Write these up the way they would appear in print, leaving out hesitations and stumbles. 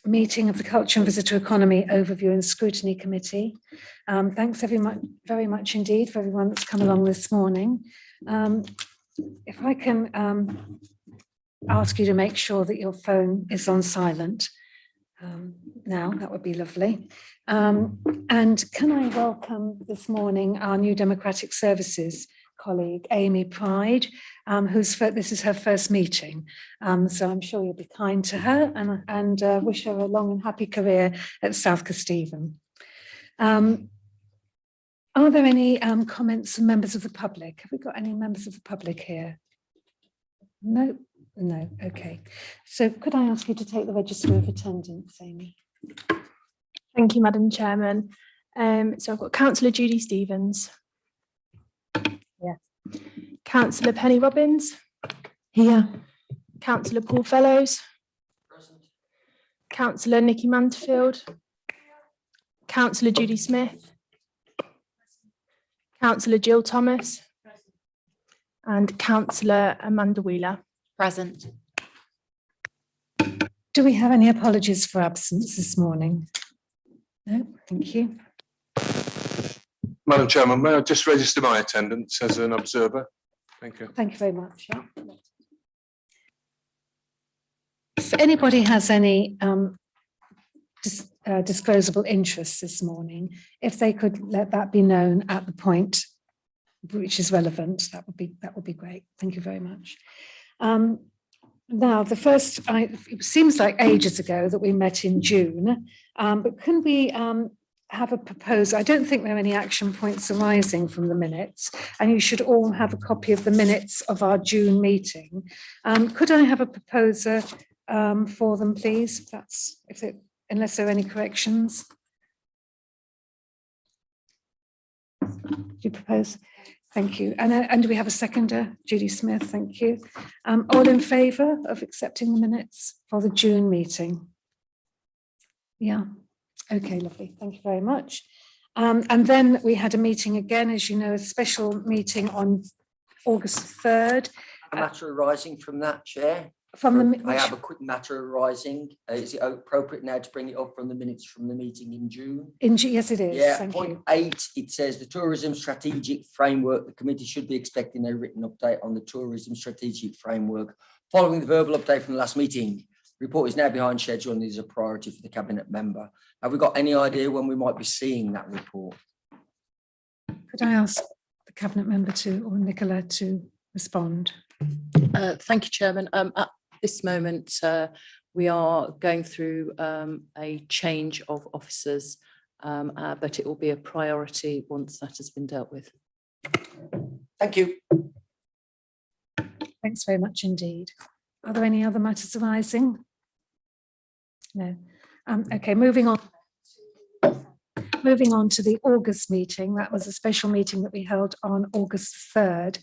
meeting of the Culture and Visitor Economy Overview and Scrutiny Committee. Thanks very much indeed for everyone that's come along this morning. If I can ask you to make sure that your phone is on silent now, that would be lovely. And can I welcome this morning our new Democratic Services colleague, Amy Pride, this is her first meeting. So I'm sure you'll be kind to her and wish her a long and happy career at South Kesteven. Are there any comments from members of the public? Have we got any members of the public here? No, okay. So could I ask you to take the register of attendance, Amy? Thank you, Madam Chairman. So I've got Councillor Judy Stevens. Yes. Councillor Penny Robbins. Here. Councillor Paul Fellows. Present. Councillor Nikki Manterfield. Councillor Judy Smith. Councillor Jill Thomas. And Councillor Amanda Wheeler. Present. Do we have any apologies for absence this morning? No, thank you. Madam Chairman, may I just register my attendance as an observer? Thank you. Thank you very much. Yeah. If anybody has any disclosable interests this morning, if they could let that be known at the point which is relevant, that would be great. Thank you very much. Now, it seems like ages ago that we met in June, but can we have a proposal? I don't think there are any action points arising from the minutes, and you should all have a copy of the minutes of our June meeting. Could I have a proposer for them, please? Unless there are any corrections. Do you propose? Thank you. And do we have a seconder? Judy Smith, thank you. All in favour of accepting the minutes for the June meeting? Yeah. Okay, lovely. Thank you very much. And then we had a meeting again, as you know, a special meeting on August 3rd. A matter arising from that, Chair. I have a quick matter arising. Is it appropriate now to bring it up from the minutes from the meeting in June? Yes, it is. Yeah, Thank point you. 8, it says the tourism strategic framework. The committee should be expecting a written update on the tourism strategic framework following the verbal update from the last meeting. The report is now behind schedule and is a priority for the cabinet member. Have we got any idea when we might be seeing that report? Could I ask the cabinet member or Nicola to respond? Thank you, Chairman. At this moment, we are going through a change of officers, but it will be a priority once that has been dealt with. Thank you. Thanks very much indeed. Are there any other matters arising? No. Okay, moving on to the August meeting. That was a special meeting that we held on August 3rd.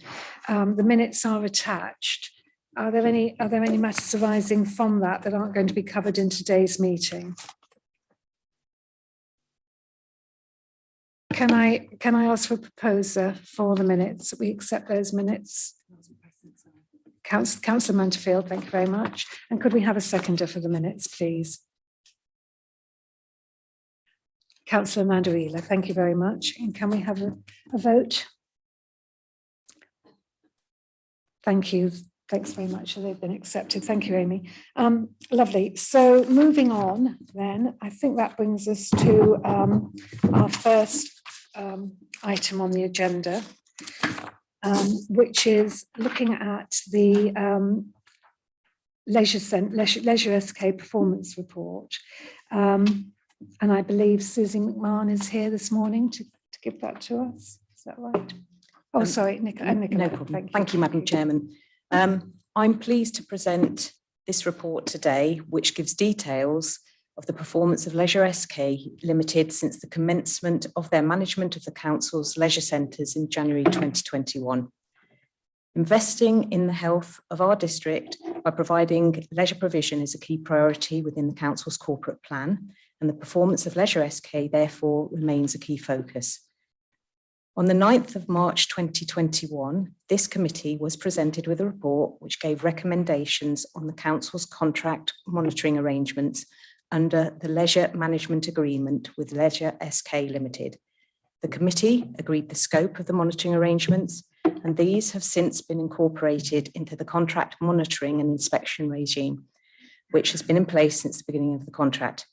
The minutes are attached. Are there any matters arising from that aren't going to be covered in today's meeting? Can I ask for a proposer for the minutes? We accept those minutes. Councillor Manterfield, thank you very much. And could we have a seconder for the minutes, please? Councillor Amanda Wheeler, thank you very much. And can we have a vote? Thank you. Thanks very much. They've been accepted. Thank you, Amy. Lovely. So moving on then, I think that brings us to our first item on the agenda, which is looking at the Leisure SK performance report. And I believe Susie McMahon is here this morning to give that to us. Is that right? Oh, sorry, Nicola. No problem. Thank you, Madam Chairman. I'm pleased to present this report today, which gives details of the performance of Leisure SK Limited since the commencement of their management of the Council's leisure centres in January 2021. Investing in the health of our district by providing leisure provision is a key priority within the Council's corporate plan, and the performance of Leisure SK therefore remains a key focus. On the 9th of March 2021, this committee was presented with a report which gave recommendations on the Council's contract monitoring arrangements under the Leisure Management Agreement with Leisure SK Limited. The committee agreed the scope of the monitoring arrangements, and these have since been incorporated into the contract monitoring and inspection regime, which has been in place since the beginning of the contract.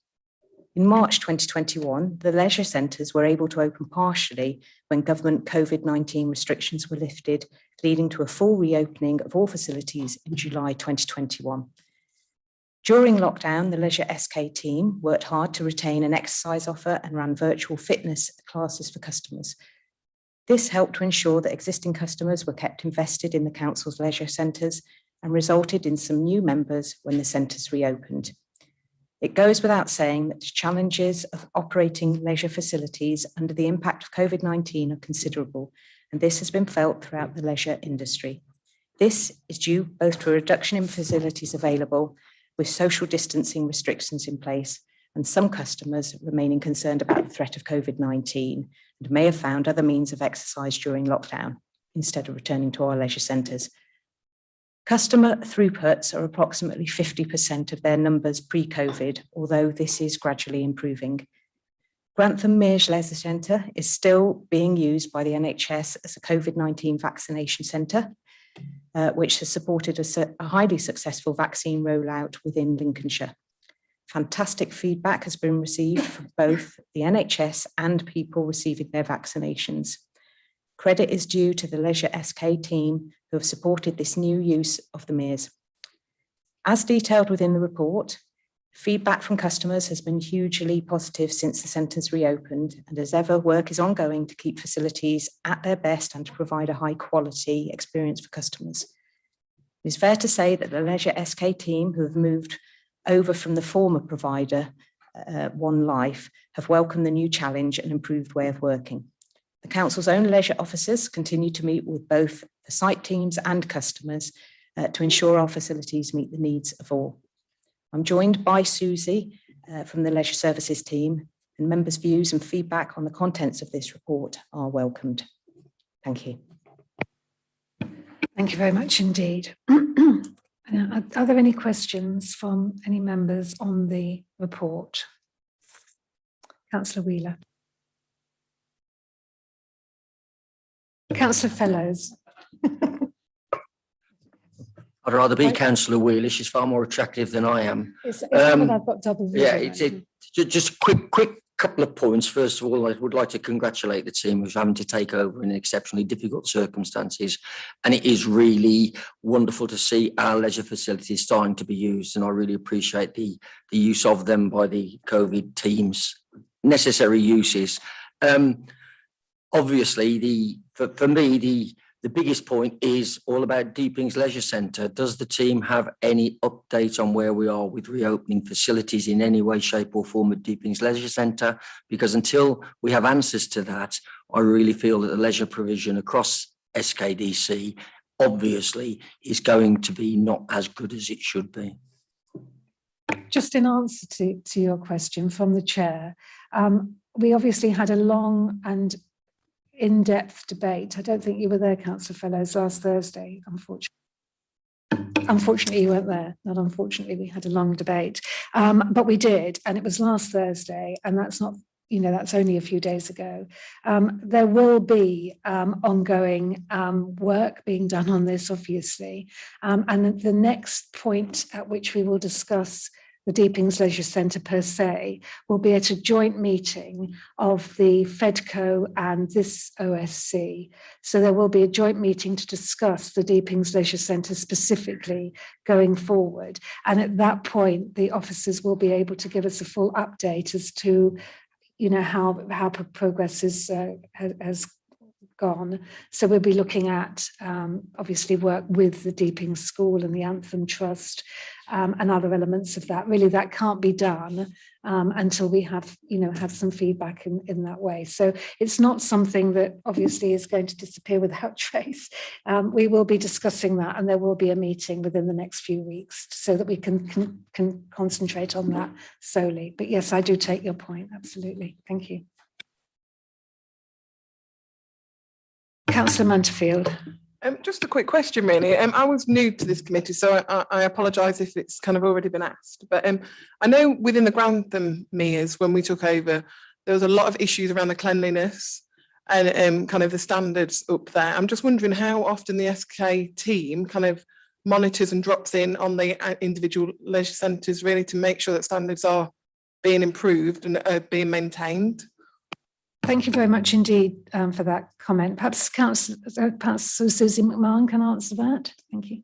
In March 2021, the leisure centres were able to open partially when government COVID-19 restrictions were lifted, leading to a full reopening of all facilities in July 2021. During lockdown, the Leisure SK team worked hard to retain an exercise offer and ran virtual fitness classes for customers. This helped to ensure that existing customers were kept invested in the council's leisure centres and resulted in some new members when the centres reopened. It goes without saying that the challenges of operating leisure facilities under the impact of COVID-19 are considerable, and this has been felt throughout the leisure industry. This is due both to a reduction in facilities available with social distancing restrictions in place, and some customers remaining concerned about the threat of COVID-19 and may have found other means of exercise during lockdown instead of returning to our leisure centres. Customer throughputs are approximately 50% of their numbers pre-COVID, although this is gradually improving. Grantham Mears Leisure Centre is still being used by the NHS as a COVID-19 vaccination centre, which has supported a highly successful vaccine rollout within Lincolnshire. Fantastic feedback has been received from both the NHS and people receiving their vaccinations. Credit is due to the Leisure SK team who have supported this new use of the Mears. As detailed within the report, feedback from customers has been hugely positive since the centres reopened, and as ever, work is ongoing to keep facilities at their best and to provide a high quality experience for customers. It is fair to say that the Leisure SK team who have moved over from the former provider, One Life, have welcomed the new challenge and improved way of working. The council's own leisure officers continue to meet with both the site teams and customers to ensure our facilities meet the needs of all. I'm joined by Susie from the Leisure Services team, and members' views and feedback on the contents of this report are welcomed. Thank you. Thank you very much indeed. Are there any questions from any members on the report? Councillor Wheeler. Councillor Fellows. I'd rather be Councillor Wheeler. She's far more attractive than I am. It's I've got double vision. Yeah, just a quick couple of points. First of all, I would like to congratulate the team who's having to take over in exceptionally difficult circumstances. And it is really wonderful to see our leisure facilities starting to be used. And I really appreciate the use of them by the COVID teams, necessary uses. Obviously, for me, the biggest point is all about Deeping's Leisure Centre. Does the team have any update on where we are with reopening facilities in any way, shape or form at Deeping's Leisure Centre? Because until we have answers to that, I really feel that the leisure provision across SKDC obviously is going to be not as good as it should be. Just in answer to your question from the chair, we obviously had a long and in-depth debate. I don't think you were there, Councillor Fellows, last Thursday, unfortunately. Unfortunately, you weren't there. Not unfortunately, we had a long debate, but we did, and it was last Thursday, and that's not, that's only a few days ago. There will be ongoing work being done on this, obviously, and the next point at which we will discuss the Deeping's Leisure Centre per se will be at a joint meeting of the FEDCO and this OSC. So there will be a joint meeting to discuss the Deeping's Leisure Centre specifically going forward. And at that point, the officers will be able to give us a full update as to, how progress has gone. So we'll be looking at obviously work with the Deeping School and the Anthem Trust and other elements of that. Really, that can't be done until we have some feedback in that way. So it's not something that obviously is going to disappear without trace. We will be discussing that, and there will be a meeting within the next few weeks so that we can concentrate on that solely. But yes, I do take your point. Absolutely. Thank you. Councillor Munterfield. Just a quick question, really. I was new to this committee, so I apologise if it's kind of already been asked. But I know within the Grantham MEAs, when we took over, there was a lot of issues around the cleanliness and kind of the standards up there. I'm just wondering how often the SK team kind of monitors and drops in on the individual leisure centres, really, to make sure that standards are being improved and being maintained. Thank you very much indeed for that comment. Perhaps Susie McMahon can answer that. Thank you.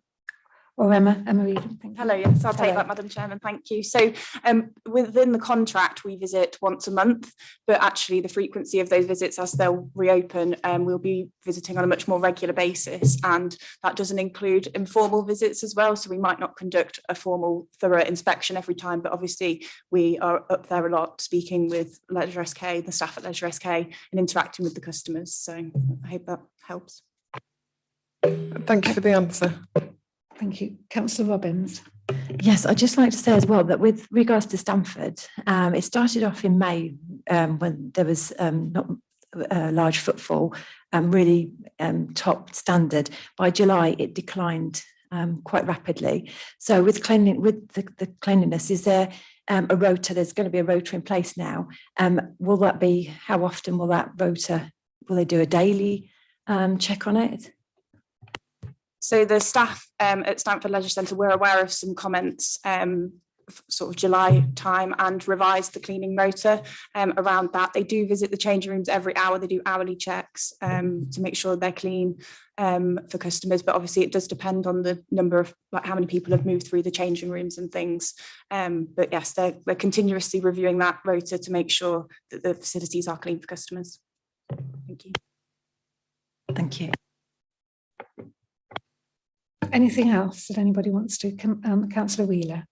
Or Emma Eden. Thank you. Hello, yes, I'll take Hello. that, Madam Chairman, thank you. So within the contract, we visit once a month, but actually the frequency of those visits as they'll reopen, we'll be visiting on a much more regular basis, and that doesn't include informal visits as well. So we might not conduct a formal thorough inspection every time, but obviously we are up there a lot speaking with Leisure SK, the staff at Leisure SK, and interacting with the customers. So I hope that helps. Thank you for the answer. Thank you. Councillor Robbins. Yes, I'd just like to say as well that with regards to Stamford, it started off in May when there was not a large footfall, really top standard. By July, it declined quite rapidly. So with the cleanliness, is there a rota? There's going to be a rota in place now. Will that be, how often will that rota, will they do a daily check on it? So the staff at Stamford Leisure Centre were aware of some comments sort of July time and revised the cleaning rota around that. They do visit the changing rooms every hour. They do hourly checks to make sure they're clean for customers, but obviously it does depend on the number of, like, how many people have moved through the changing rooms and things. But yes, they're continuously reviewing that rota to make sure that the facilities are clean for customers. Thank you. Thank you. Anything else that anybody wants to? Councillor Wheeler.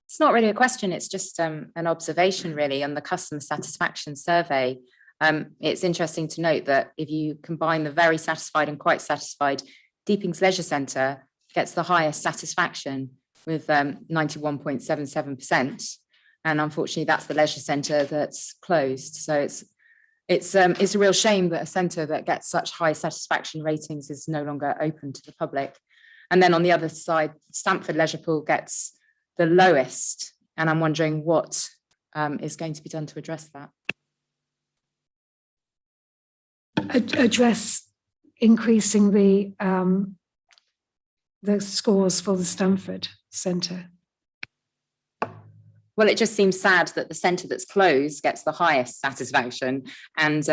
It's not really a question, it's just an observation really on the customer satisfaction survey. It's interesting to note that if you combine the very satisfied and quite satisfied, Deepings Leisure Centre gets the highest satisfaction with 91.77%. And unfortunately, that's the leisure centre that's closed. So it's a real shame that a centre that gets such high satisfaction ratings is no longer open to the public. And then on the other side, Stamford Leisure Pool gets the lowest. And I'm wondering what is going to be done to address that. Address increasing the scores for the Stamford Centre. Well, it just seems sad that the centre that's closed gets the highest satisfaction. And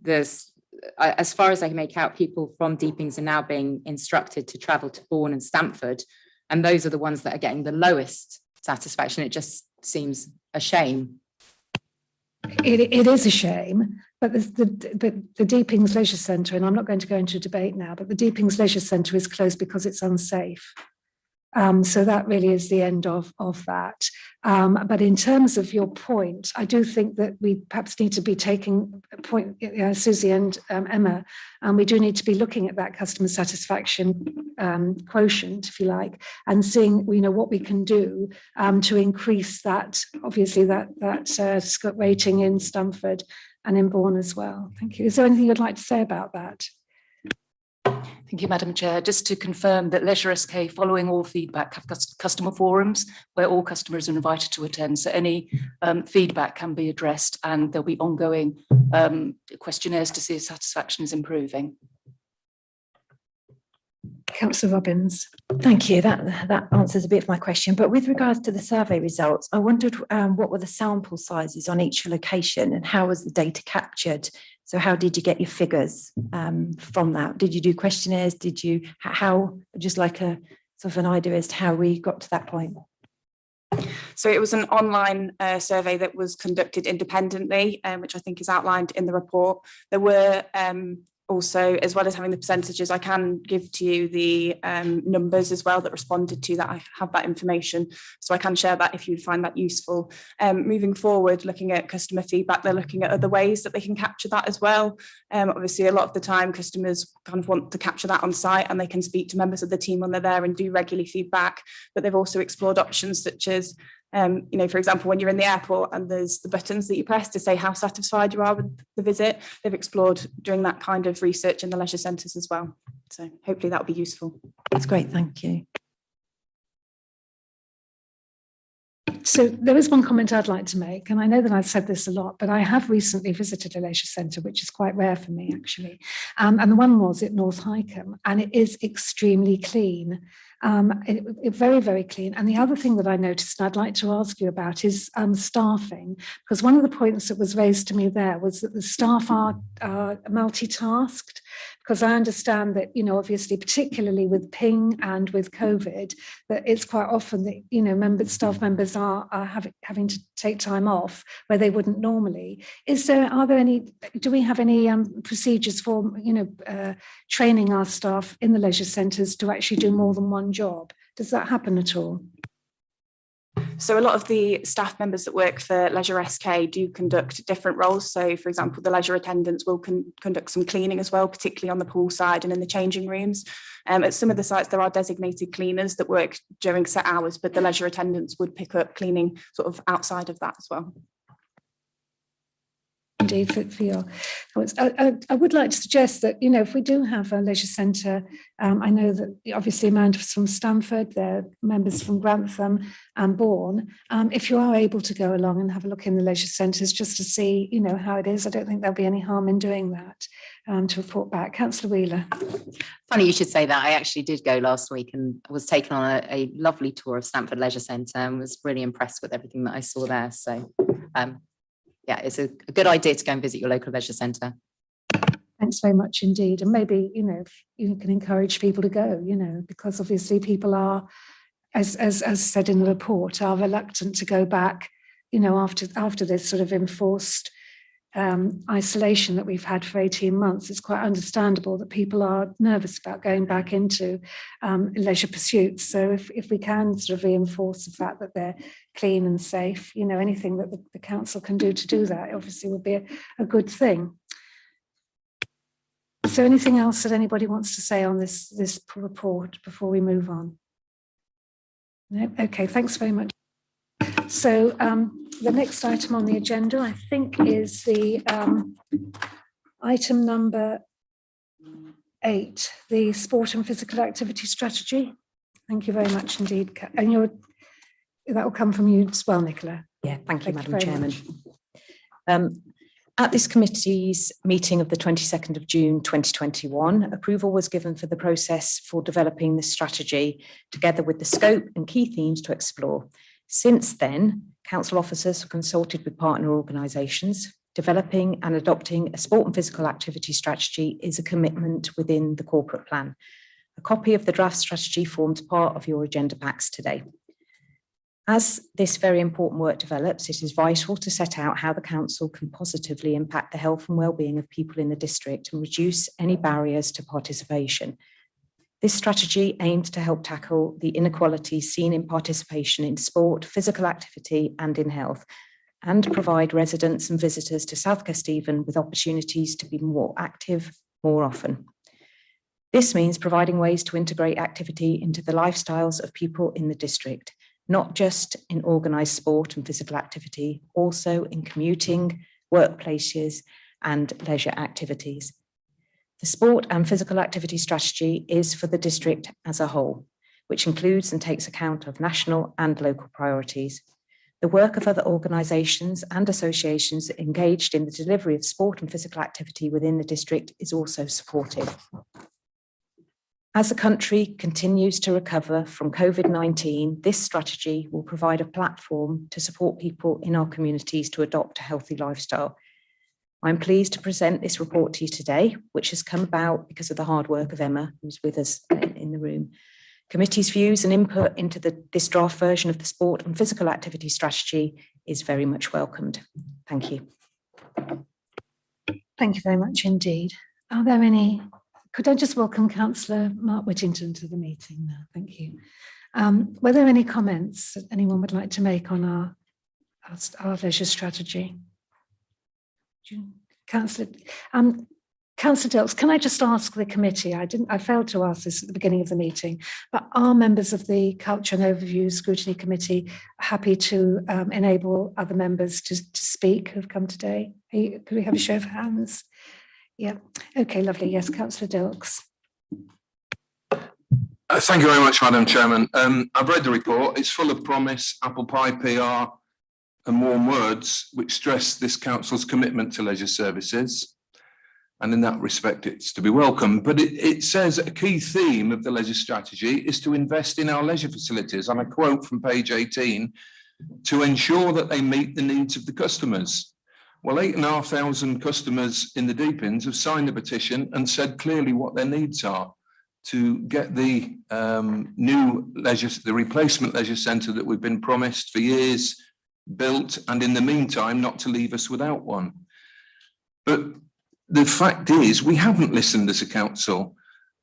there's, as far as I can make out, people from Deepings are now being instructed to travel to Bourne and Stamford. And those are the ones that are getting the lowest satisfaction. It just seems a shame. It is a shame, but the Deepings Leisure Centre, and I'm not going to go into a debate now, but the Deepings Leisure Centre is closed because it's unsafe. So that really is the end of that. But in terms of your point, I do think that we perhaps need to be taking a point, Susie and Emma, and we do need to be looking at that customer satisfaction quotient, if you like, and seeing what we can do to increase that, obviously that rating in Stamford and in Bourne as well. Thank you. Is there anything you'd like to say about that? Thank you, Madam Chair. Just to confirm that Leisure SK, following all feedback, have customer forums where all customers are invited to attend. So any feedback can be addressed, and there'll be ongoing questionnaires to see if satisfaction is improving. Councillor Robbins. Thank you. That answers a bit of my question. But with regards to the survey results, I wondered what were the sample sizes on each location and how was the data captured? So how did you get your figures from that? Did you do questionnaires? Did you, just like a sort of an idea as to how we got to that point? So it was an online survey that was conducted independently, which I think is outlined in the report. There were also, as well as having the percentages, I can give to you the numbers as well that responded to that. I have that information, so I can share that if you'd find that useful. Moving forward, looking at customer feedback, they're looking at other ways that they can capture that as well. Obviously, a lot of the time, customers kind of want to capture that on site, and they can speak to members of the team when they're there and do regular feedback. But they've also explored options such as You know, for example, when you're in the airport and there's the buttons that you press to say how satisfied you are with the visit, they've explored doing that kind of research in the leisure centres as well. So hopefully that will be useful. That's great, thank you. So there is one comment I'd like to make, and I know that I've said this a lot, but I have recently visited a leisure centre, which is quite rare for me actually. And the one was at North Highcombe, and it is extremely clean. Very, very clean. And the other thing that I noticed, and I'd like to ask you about, is staffing, because one of the points that was raised to me there was that the staff are multitasked, because I understand that, you know, obviously, particularly with ping and with COVID, that it's quite often that, you know, staff members are having to take time off where they wouldn't normally. Do we have any procedures for, you know, training our staff in the leisure centres to actually do more than one job? Does that happen at all? So a lot of the staff members that work for Leisure SK do conduct different roles. So, for example, the leisure attendants will conduct some cleaning as well, particularly on the pool side and in the changing rooms. At some of the sites, there are designated cleaners that work during set hours, but the leisure attendants would pick up cleaning sort of outside of that as well. Indeed, for your comments. I would like to suggest that, you know, if we do have a leisure centre, I know that obviously Amanda's from Stamford, there are members from Grantham and Bourne. If you are able to go along and have a look in the leisure centres just to see, you know, how it is, I don't think there'll be any harm in doing that, to report back. Councillor Wheeler. Funny you should say that. I actually did go last week and was taken on a lovely tour of Stamford Leisure Centre and was really impressed with everything that I saw there. So, yeah, it's a good idea to go and visit your local leisure centre. Thanks very much indeed. And maybe, you know, you can encourage people to go, you know, because obviously people are, as said in the report, are reluctant to go back, you know, after this sort of enforced isolation that we've had for 18 months. It's quite understandable that people are nervous about going back into leisure pursuits. So if we can sort of reinforce the fact that they're clean and safe, you know, anything that the council can do to do that obviously would be a good thing. So anything else that anybody wants to say on this report before we move on? No? Okay, thanks very much. So the next item on the agenda, I think, is the item number 8, the sport and physical activity strategy. Thank you very much indeed. And that will come from you as well, Nicola. Yeah, thank you, Madam Chairman. At this committee's meeting of the 22nd of June 2021, approval was given for the process for developing this strategy, together with the scope and key themes to explore. Since then, council officers have consulted with partner organisations. Developing and adopting a sport and physical activity strategy is a commitment within the corporate plan. A copy of the draft strategy forms part of your agenda packs today. As this very important work develops, it is vital to set out how the council can positively impact the health and well-being of people in the district and reduce any barriers to participation. This strategy aims to help tackle the inequalities seen in participation in sport, physical activity and in health, and provide residents and visitors to South Kesteven with opportunities to be more active more often. This means providing ways to integrate activity into the lifestyles of people in the district, not just in organised sport and physical activity, also in commuting, workplaces and leisure activities. The sport and physical activity strategy is for the district as a whole, which includes and takes account of national and local priorities. The work of other organisations and associations engaged in the delivery of sport and physical activity within the district is also supported. As the country continues to recover from COVID-19, this strategy will provide a platform to support people in our communities to adopt a healthy lifestyle. I'm pleased to present this report to you today, which has come about because of the hard work of Emma, who's with us in the room. Committee's views and input into this draft version of the sport and physical activity strategy is very much welcomed. Thank you. Thank you very much indeed. Are there any? Could I just welcome Councillor Mark Whittington to the meeting now? Thank you. Were there any comments that anyone would like to make on our leisure strategy? Councillor, Councillor Dilks, can I just ask the committee, I failed to ask this at the beginning of the meeting, but are members of the Culture and Overview Scrutiny Committee happy to enable other members to speak who've come today? Could we have a show of hands? Yeah, okay, lovely. Yes, Councillor Dilks. Thank you very much, Madam Chairman. I've read the report. It's full of promise, apple pie PR and warm words, which stress this council's commitment to leisure services. And in that respect, it's to be welcomed. But it says a key theme of the leisure strategy is to invest in our leisure facilities. And I quote from page 18, to ensure that they meet the needs of the customers. Well, 8,500 customers in the Deepings have signed the petition and said clearly what their needs are to get the the replacement leisure centre that we've been promised for years built, and in the meantime, not to leave us without one. But the fact is, we haven't listened as a council.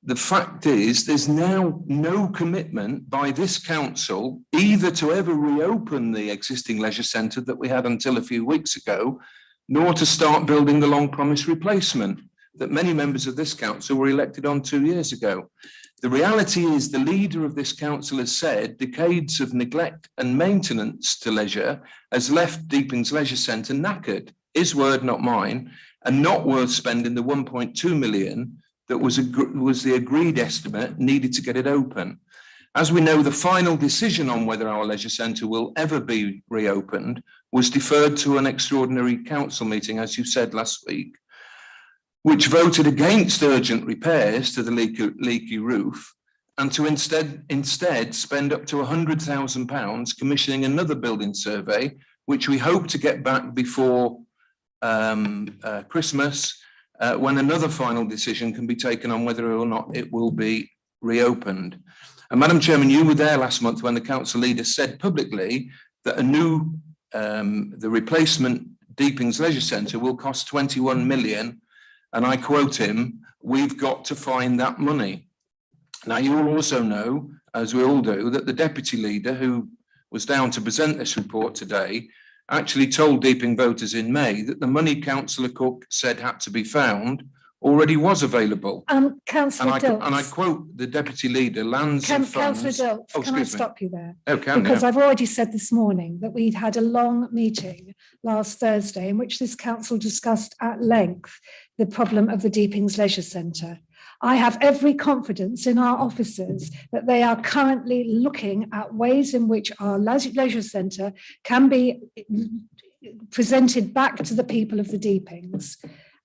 The fact is, there's now no commitment by this council either to ever reopen the existing leisure centre that we had until a few weeks ago, nor to start building the long promised replacement that many members of this council were elected on 2 years ago. The reality is the leader of this council has said decades of neglect and maintenance to leisure has left Deepings Leisure Centre knackered, his word, not mine, and not worth spending the 1.2 million that was the agreed estimate needed to get it open. As we know, the final decision on whether our leisure centre will ever be reopened was deferred to an extraordinary council meeting, as you said last week, which voted against urgent repairs to the leaky roof and to instead spend up to £100,000 commissioning another building survey, which we hope to get back before Christmas, when another final decision can be taken on whether or not it will be reopened. And Madam Chairman, you were there last month when the council leader said publicly that the replacement Deepings Leisure Centre will cost 21 million. And I quote him, "We've got to find that money." Now, you will also know, as we all do, that the deputy leader who was down to present this report today actually told Deeping voters in May that the money Councillor Cook said had to be found already was available. Councillor Dilks. And I quote the deputy leader, lands and funds. Councillor Dilks, Oh, can I excuse me. stop you there? Oh, Because I've already said this morning that we'd had a long meeting last Thursday in which this council discussed at length the problem of the Deepings Leisure Centre. I have every confidence in our officers that they are currently looking at ways in which our leisure centre can be presented back to the people of the Deepings.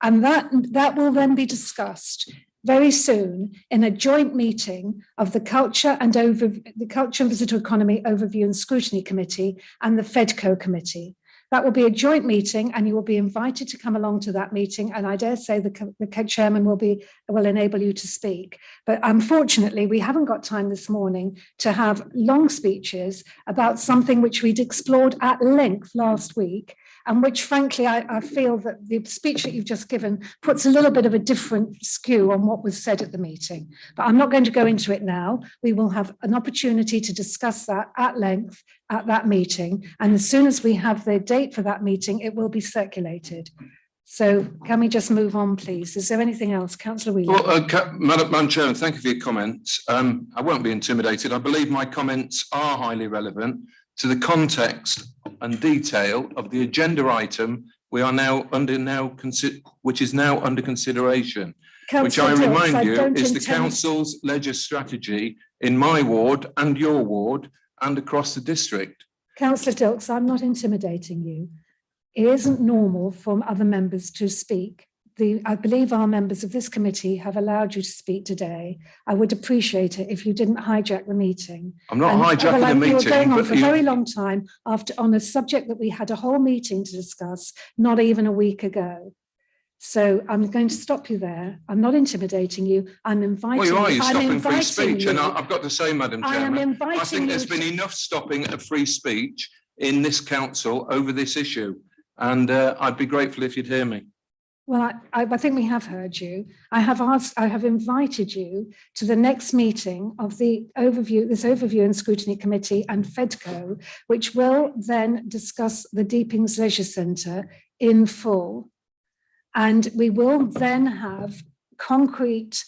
And that will then be discussed very soon in a joint meeting of the Culture and Visitor Economy Overview and Scrutiny Committee and the FEDCO Committee. That will be a joint meeting, and you will be invited to come along to that meeting. And I dare say the chairman will enable you to speak. But unfortunately, we haven't got time this morning to have long speeches about something which we'd explored at length last week, and which, frankly, I feel that the speech that you've just given puts a little bit of a different skew on what was said at the meeting. But I'm not going to go into it now. We will have an opportunity to discuss that at length at that meeting. And as soon as we have the date for that meeting, it will be circulated. So can we just move on, please? Is there anything else? Councillor Wheeler. Well, Madam Chairman, thank you for your comments. I won't be intimidated. I believe my comments are highly relevant to the context and detail of the agenda item we are now which is now under consideration, which I remind you is the council's leisure strategy in my ward and your ward and across the district. Councillor Dilks, I'm not intimidating you. It isn't normal for other members to speak. I believe our members of this committee have allowed you to speak today. I would appreciate it if you didn't hijack the meeting. I'm not hijacking the meeting. You were going on for a very long time on a subject that we had a whole meeting to discuss, not even a week ago. So I'm going to stop you there. I'm not intimidating you. I'm inviting you. Well, you are. You're stopping free speech. And I've got to say, Madam Chairman, I think there's been enough stopping of free speech in this council over this issue. And I'd be grateful if you'd hear me. Well, I think we have heard you. I have invited you to the next meeting of this overview and scrutiny committee and FEDCO, which will then discuss the Deepings Leisure Centre in full. And we will then have concrete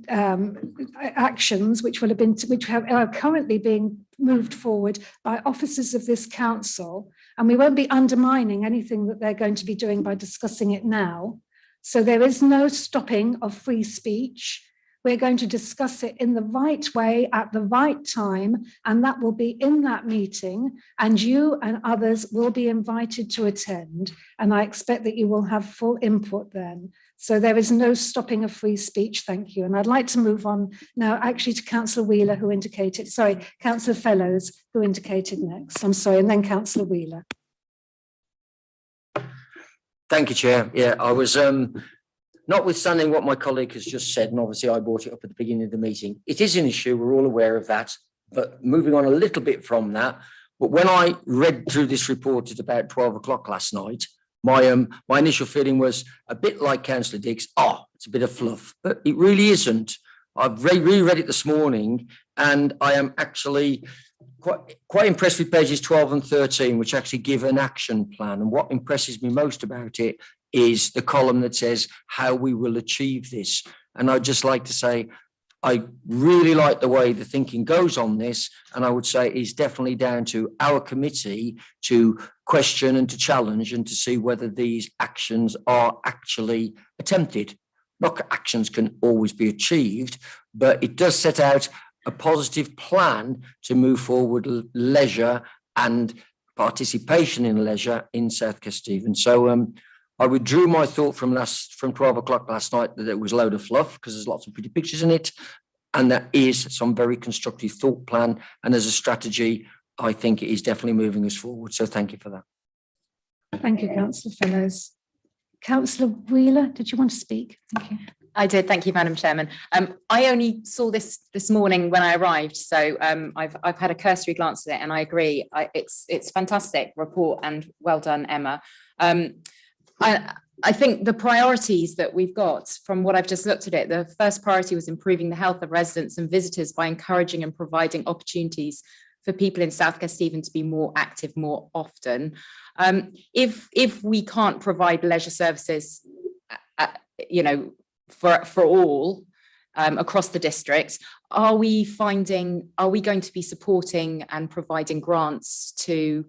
actions which are currently being moved forward by officers of this council, and we won't be undermining anything that they're going to be doing by discussing it now. So there is no stopping of free speech. We're going to discuss it in the right way at the right time, and that will be in that meeting, and you and others will be invited to attend, and I expect that you will have full input then. So there is no stopping of free speech, thank you. And I'd like to move on now actually to Councillor Wheeler, who indicated, sorry, Councillor Fellows, who indicated next. I'm sorry, and then Councillor Wheeler. Thank you, Chair. Yeah, I was, notwithstanding what my colleague has just said, and obviously I brought it up at the beginning of the meeting, it is an issue, we're all aware of that, but moving on a little bit from that, but when I read through this report at about 12 o'clock last night, my initial feeling was a bit like Councillor Diggs, it's a bit of fluff, but it really isn't. I've reread it this morning, and I am actually quite impressed with pages 12 and 13, which actually give an action plan. And what impresses me most about it is the column that says how we will achieve this. And I'd just like to say, I really like the way the thinking goes on this. And I would say it's definitely down to our committee to question and to challenge and to see whether these actions are actually attempted. Not actions can always be achieved, but it does set out a positive plan to move forward leisure and participation in leisure in South Kesteven. So I withdrew my thought from 12 o'clock last night that it was a load of fluff, because there's lots of pretty pictures in it, and there is some very constructive thought plan, and as a strategy I think it is definitely moving us forward. So thank you for that. Thank you, Councillor Fellows. Councillor Wheeler, did you want to speak? Thank you. I did. Thank you, Madam Chairman. I only saw this morning when I arrived, so I've had a cursory glance at it, and I agree. It's a fantastic report, and well done, Emma. I think the priorities that we've got from what I've just looked at it, the first priority was improving the health of residents and visitors by encouraging and providing opportunities for people in South Kesteven to be more active more often. If we can't provide leisure services, for all across the district, are we going to be supporting and providing grants to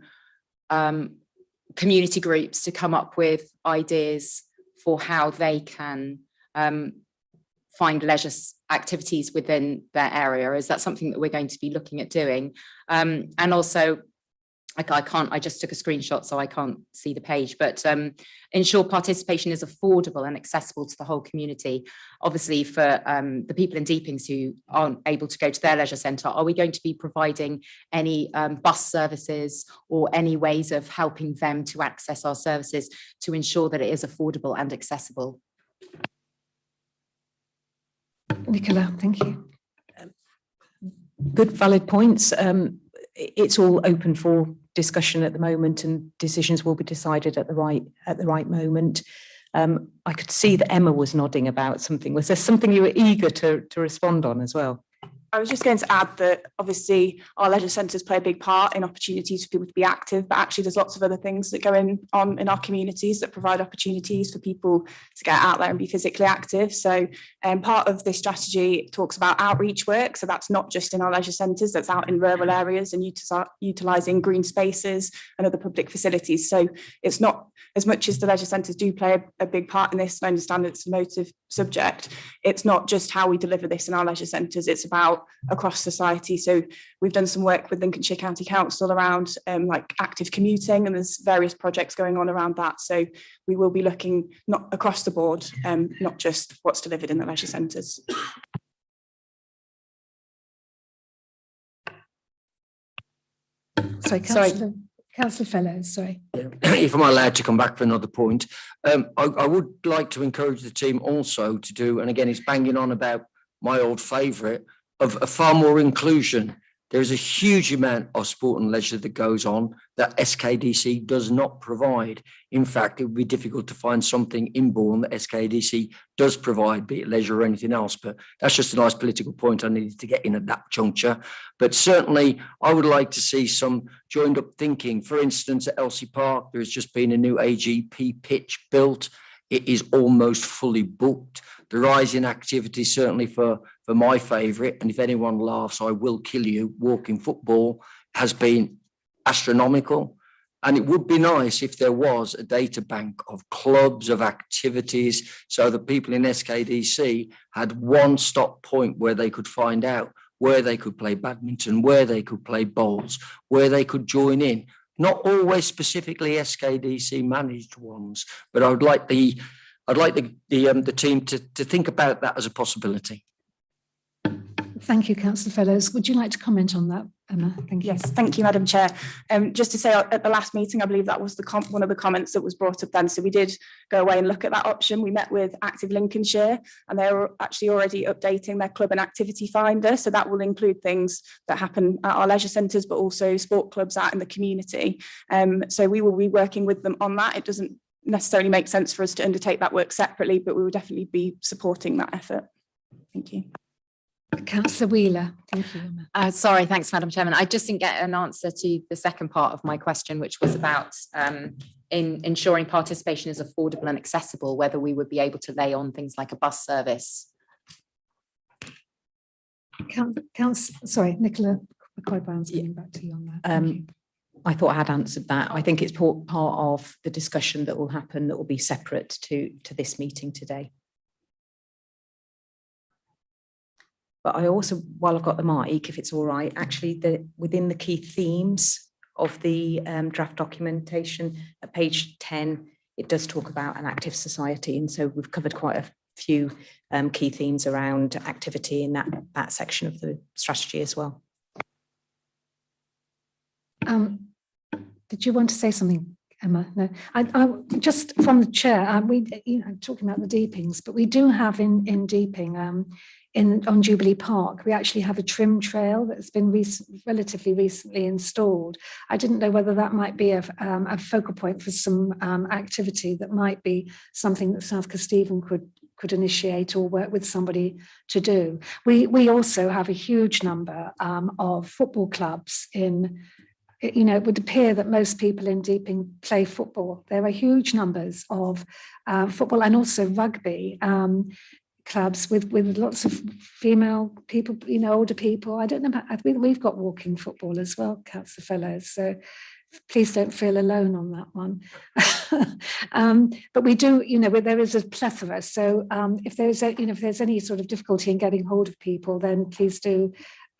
community groups to come up with ideas for how they can find leisure activities within their area? Is that something that we're going to be looking at doing? And also, I just took a screenshot, so I can't see the page, but ensure participation is affordable and accessible to the whole community. Obviously, for the people in Deepings who aren't able to go to their leisure centre, are we going to be providing any bus services or any ways of helping them to access our services to ensure that it is affordable and accessible? Nicola, thank you. Good, valid points. It's all open for discussion at the moment, and decisions will be decided at the right moment. I could see that Emma was nodding about something. Was there something you were eager to respond on as well? I was just going to add that obviously our leisure centres play a big part in opportunities for people to be active, but actually there's lots of other things that go on in our communities that provide opportunities for people to get out there and be physically active. So part of this strategy talks about outreach work. So that's not just in our leisure centres, that's out in rural areas and utilising green spaces and other public facilities. So it's not, as much as the leisure centres do play a big part in this, and I understand it's a motive subject, it's not just how we deliver this in our leisure centres, it's about across society. So we've done some work with Lincolnshire County Council around like active commuting, and there's various projects going on around that. So we will be looking not across the board, not just what's delivered in the leisure centres. Sorry, Councillor Fellows, sorry. Yeah. If I'm allowed to come back for another point, I would like to encourage the team also to do, and again, it's banging on about my old favourite, of a far more inclusion. There is a huge amount of sport and leisure that goes on that SKDC does not provide. In fact, it would be difficult to find something inborn that SKDC does provide, be it leisure or anything else. But that's just a nice political point I needed to get in at that juncture. But certainly, I would like to see some joined up thinking. For instance, at Elsie Park, there has just been a new AGP pitch built. it is almost fully booked. The rise in activity, certainly for my favourite, and if anyone laughs, I will kill you, walking football, has been astronomical. And it would be nice if there was a data bank of clubs, of activities, so that people in SKDC had one stop point where they could find out where they could play badminton, where they could play bowls, where they could join in. Not always specifically SKDC managed ones, but I'd like the team to think about that as a possibility. Thank you, Councillor Fellows. Would you like to comment on that, Emma? Thank you. Yes, thank you, Madam Chair. Just to say, at the last meeting, I believe that was one of the comments that was brought up then. So we did go away and look at that option. We met with Active Lincolnshire, and they were actually already updating their club and activity finder. So that will include things that happen at our leisure centres, but also sport clubs out in the community. So we will be working with them on that. It doesn't necessarily make sense for us to undertake that work separately, but we will definitely be supporting that effort. Thank you. Councillor Wheeler, thank you. Sorry, thanks, Madam Chairman. I just didn't get an answer to the second part of my question, which was about in ensuring participation is affordable and accessible, whether we would be able to lay on things like a bus service. Sorry, Nicola McCoy-Brown's getting back to you on that. I thought I had answered that. I think it's part of the discussion that will happen that will be separate to this meeting today. But I also, while I've got the mic, if it's all right, actually within the key themes of the draft documentation at page 10, it does talk about an active society. And so we've covered quite a few key themes around activity in that section of the strategy as well. Did you want to say something, Emma? No, I just from the chair, talking about the deepings, but we do have in deeping, on Jubilee Park, we actually have a trim trail that's been relatively recently installed. I didn't know whether that might be a focal point for some activity that might be something that South Kesteven could initiate or work with somebody to do. We also have a huge number of football clubs in. It would appear that most people in Deeping play football. There are huge numbers of football and also rugby clubs with lots of female people, older people. I don't know about, we've got walking football as well, Councillor Fellows. So please don't feel alone on that one. But we do, there is a plethora. So if there's any sort of difficulty in getting hold of people, then please do.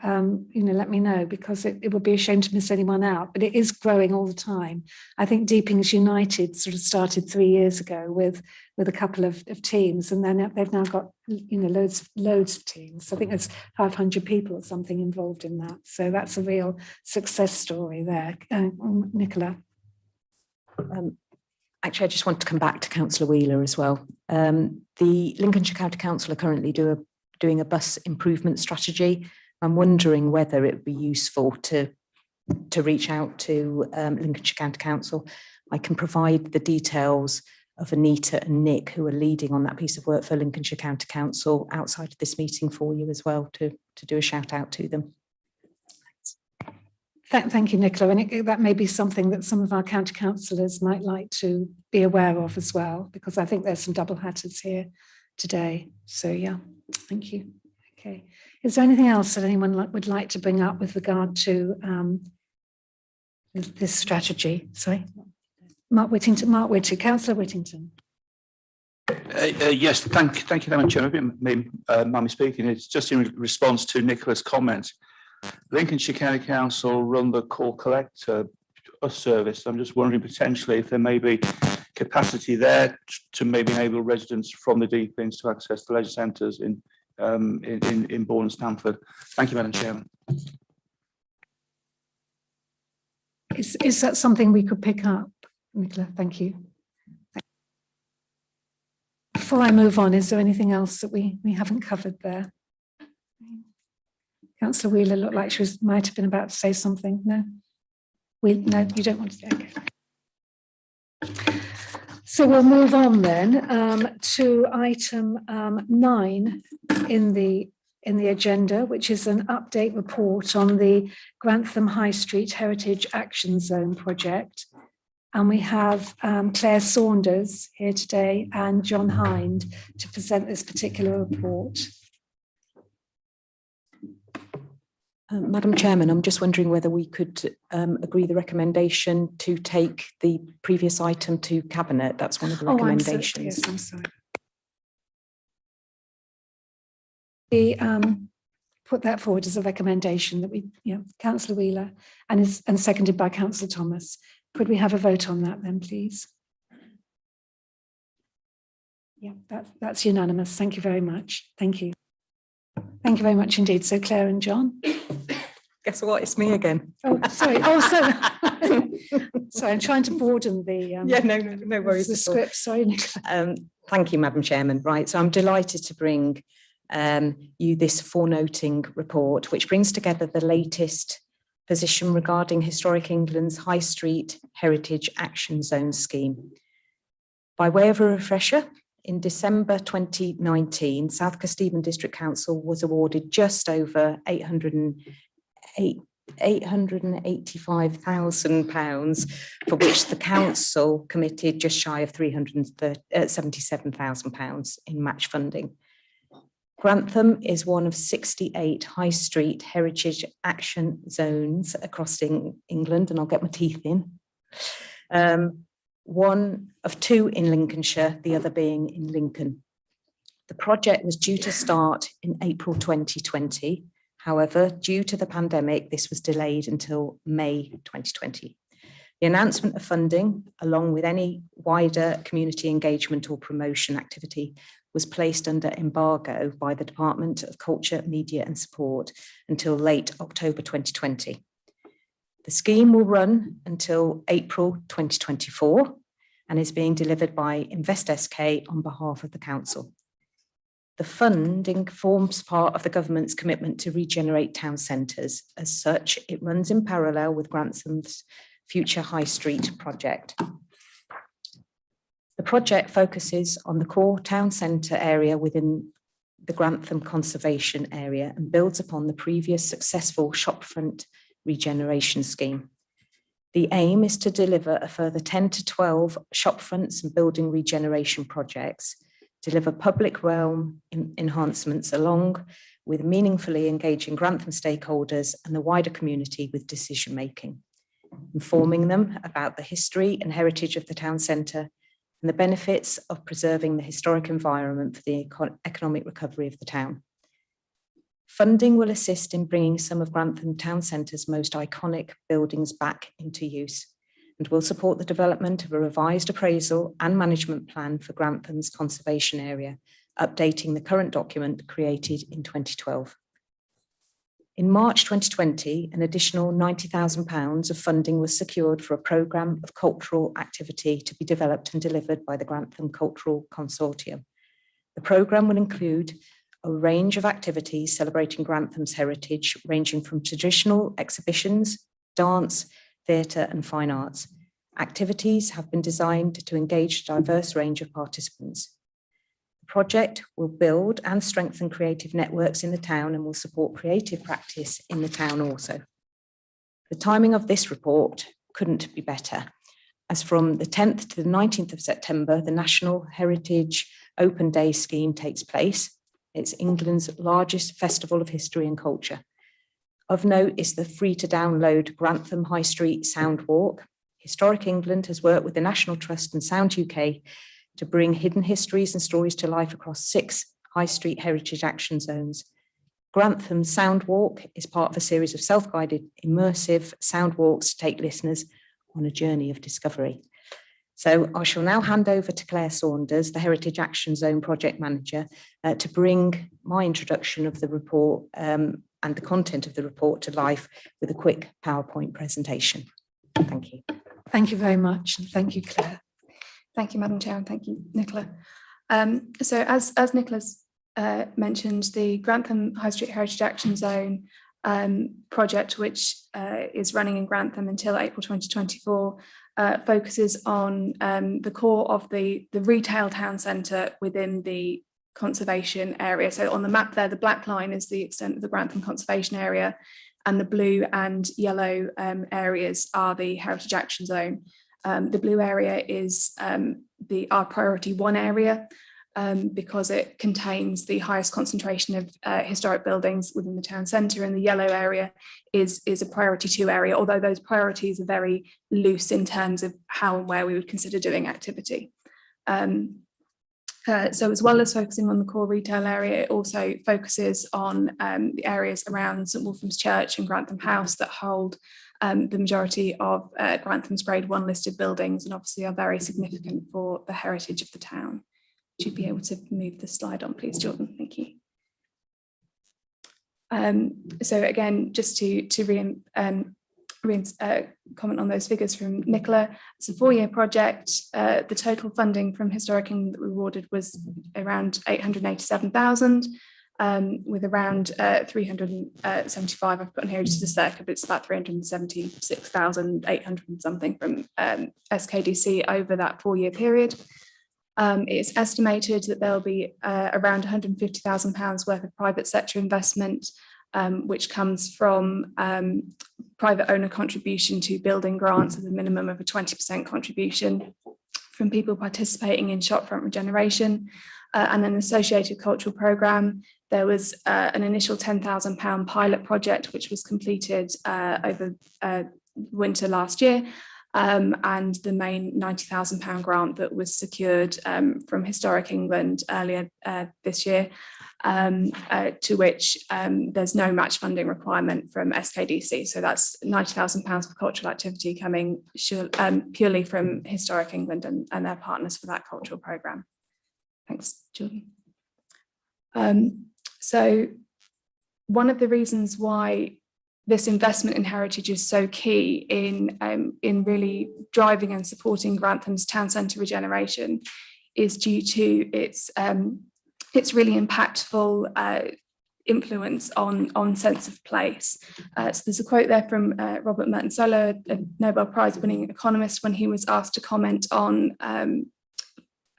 Let me know, because it would be a shame to miss anyone out, but it is growing all the time. I think Deepings United sort of started 3 years ago with a couple of teams, and then they've now got loads of teams. I think there's 500 people or something involved in that, so that's a real success story there. Nicola. Actually, I just want to come back to Councillor Wheeler as well. The Lincolnshire County Council are currently doing a bus improvement strategy. I'm wondering whether it would be useful to reach out to Lincolnshire County Council. I can provide the details of Anita and Nick, who are leading on that piece of work for Lincolnshire County Council, outside of this meeting for you as well, to do a shout out to them. Thank you, Nicola. And that may be something that some of our county councillors might like to be aware of as well, because I think there's some double hatters here today. So yeah, thank you. Okay. Is there anything else that anyone would like to bring up with regard to this strategy? Sorry, Mark Whittington, Councillor Whittington. Yes, thank you, Madam Chairman. Mummy speaking. It's just in response to Nicola's comment. Lincolnshire County Council run the Call Collect bus service. I'm just wondering potentially if there may be capacity there to maybe enable residents from the Deepings to access the leisure centres in Bourne and Stamford. Thank you, Madam Chairman. Is that something we could pick up, Nicola? Thank you. Before I move on, is there anything else that we haven't covered there? Councillor Wheeler looked like she might have been about to say something. No? No, you don't want to say. Okay. So we'll move on then to item 9 in the agenda, which is an update report on the Grantham High Street Heritage Action Zone project. And we have Claire Saunders here today and John Hind to present this particular report. Madam Chairman, I'm just wondering whether we could agree the recommendation to take the previous item to Cabinet. That's one of the recommendations. Yes, I'm sorry. We put that forward as a recommendation that we, Councillor Wheeler, and seconded by Councillor Thomas. Could we have a vote on that then, please? Yeah, that's unanimous. Thank you very much. Thank you. Thank you very much indeed. So Claire and John. Guess what? It's me again. Oh, sorry. Oh, sorry. Sorry, I'm trying to broaden the. No worries. The script. Sorry, Nicola. Thank you, Madam Chairman. Right, so I'm delighted to bring you this forenoting report, which brings together the latest position regarding Historic England's High Street Heritage Action Zone scheme. By way of a refresher, in December 2019, South Kesteven District Council was awarded just over £885,000, for which the council committed just shy of £377,000 in match funding. Grantham is one of 68 high street heritage action zones across England, and I'll get my teeth in. One of two in Lincolnshire, the other being in Lincoln. The project was due to start in April 2020. However, due to the pandemic, this was delayed until May 2020. The announcement of funding, along with any wider community engagement or promotion activity, was placed under embargo by the Department of Culture, Media and Sport until late October 2020. The scheme will run until April 2024 and is being delivered by Invest SK on behalf of the council. The funding forms part of the government's commitment to regenerate town centres. As such, it runs in parallel with Grantham's Future High Street project. The project focuses on the core town centre area within the Grantham conservation area and builds upon the previous successful shopfront regeneration scheme. The aim is to deliver a further 10 to 12 shopfronts and building regeneration projects, deliver public realm enhancements along with meaningfully engaging Grantham stakeholders and the wider community with decision making, informing them about the history and heritage of the town centre and the benefits of preserving the historic environment for the economic recovery of the town. Funding will assist in bringing some of Grantham town centre's most iconic buildings back into use and will support the development of a revised appraisal and management plan for Grantham's conservation area, updating the current document created in 2012. In March 2020, an additional £90,000 of funding was secured for a programme of cultural activity to be developed and delivered by the Grantham Cultural Consortium. The programme will include a range of activities celebrating Grantham's heritage, ranging from traditional exhibitions, dance, theatre and fine arts. Activities have been designed to engage a diverse range of participants. The project will build and strengthen creative networks in the town and will support creative practice in the town also. The timing of this report couldn't be better, as from the 10th to the 19th of September, the National Heritage Open Day scheme takes place. It's England's largest festival of history and culture. Of note is the free-to-download Grantham High Street Sound Walk. Historic England has worked with the National Trust and Sound UK to bring hidden histories and stories to life across 6 High Street Heritage Action Zones. Grantham Sound Walk is part of a series of self-guided, immersive sound walks to take listeners on a journey of discovery. So I shall now hand over to Claire Saunders, the Heritage Action Zone Project Manager, to bring my introduction of the report and the content of the report to life with a quick PowerPoint presentation. Thank you. Thank you very much. And thank you, Claire. Thank you, Madam Chair, and thank you, Nicola. So as Nicola's mentioned, the Grantham High Street Heritage Action Zone project, which is running in Grantham until April 2024, focuses on the core of the retail town centre within the conservation area. So on the map there, the black line is the extent of the Grantham conservation area, and the blue and yellow areas are the Heritage Action Zone. The blue area is our priority 1 area, because it contains the highest concentration of historic buildings within the town centre, and the yellow area is a priority 2 area, although those priorities are very loose in terms of how and where we would consider doing activity. So as well as focusing on the core retail area, it also focuses on the areas around St Wolfram's Church and Grantham House that hold the majority of Grantham's Grade 1 listed buildings, and obviously are very significant for the heritage of the town. Should be able to move the slide on, please, Jordan. Thank you. So again, just to comment on those figures from Nicola, it's a 4-year project. The total funding from Historic England that we awarded was around 887,000, with around 375, I've put on here just a sec, but it's about 376,800 something from SKDC over that 4-year period. It's estimated that there'll be around £150,000 worth of private sector investment, which comes from private owner contribution to building grants with a minimum of a 20% contribution from people participating in shopfront regeneration, and an associated cultural programme. There was an initial £10,000 pilot project which was completed over winter last year, and the main £90,000 grant that was secured from Historic England earlier this year, to which there's no match funding requirement from SKDC. So that's £90,000 for cultural activity coming purely from Historic England and their partners for that cultural programme. Thanks, Jordan. So one of the reasons why this investment in heritage is so key in really driving and supporting Grantham's town centre regeneration is due to its really impactful influence on sense of place. So there's a quote there from Robert Merton Solo, a Nobel Prize winning economist, when he was asked to comment on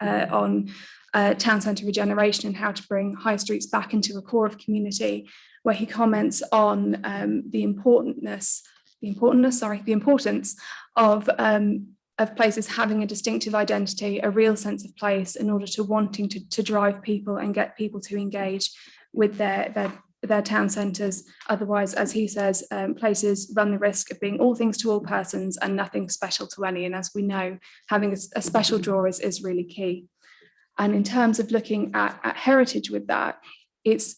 town centre regeneration and how to bring high streets back into a core of community, where he comments on the importance of places having a distinctive identity, a real sense of place, in order to wanting to drive people and get people to engage with their town centres. Otherwise, as he says, places run the risk of being all things to all persons and nothing special to any. And as we know, having a special draw is really key. And in terms of looking at heritage with that, it's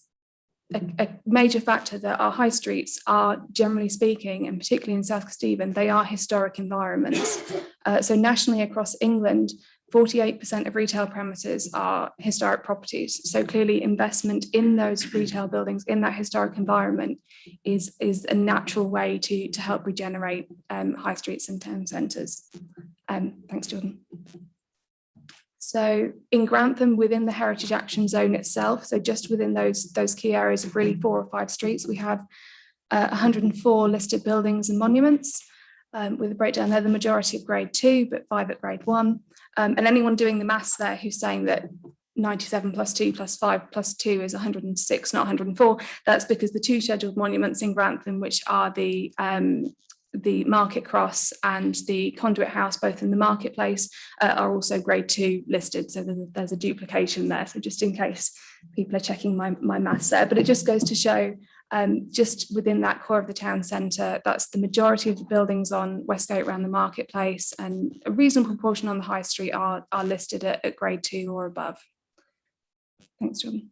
a major factor that our high streets are, generally speaking, and particularly in South Kesteven, they are historic environments. So nationally across England, 48% of retail premises are historic properties. So clearly investment in those retail buildings in that historic environment is a natural way to help regenerate high streets and town centres. Thanks, Jordan. So in Grantham, within the Heritage Action Zone itself, so just within those key areas of really 4 or 5 streets, we have 104 listed buildings and monuments, with a breakdown there, the majority of Grade 2, but 5 at Grade 1. And anyone doing the maths there who's saying that 97 plus 2 plus 5 plus 2 is 106, not 104, that's because the 2 scheduled monuments in Grantham, which are the Market Cross and the Conduit House, both in the marketplace, are also Grade 2 listed. So there's a duplication there. So just in case people are checking my maths there, but it just goes to show just within that core of the town centre, that's the majority of the buildings on Westgate around the marketplace, and a reasonable proportion on the high street are listed at Grade 2 or above. Thanks, John.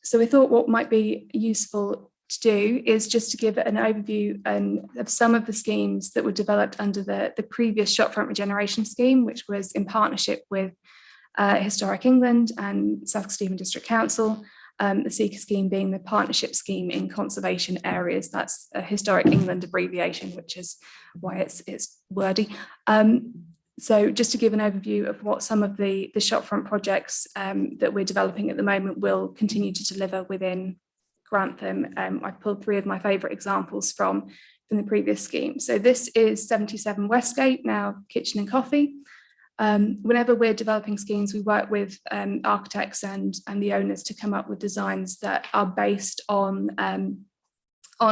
So we thought what might be useful to do is just to give an overview of some of the schemes that were developed under the previous shopfront regeneration scheme, which was in partnership with Historic England and South Kesteven District Council, the Seeker scheme being the partnership scheme in conservation areas. That's a Historic England abbreviation, which is why it's wordy. So just to give an overview of what some of the shopfront projects that we're developing at the moment will continue to deliver within Grantham. I pulled 3 of my favourite examples from the previous scheme. So this is 77 Westgate, now Kitchen and Coffee. Whenever we're developing schemes, we work with architects and the owners to come up with designs that are based on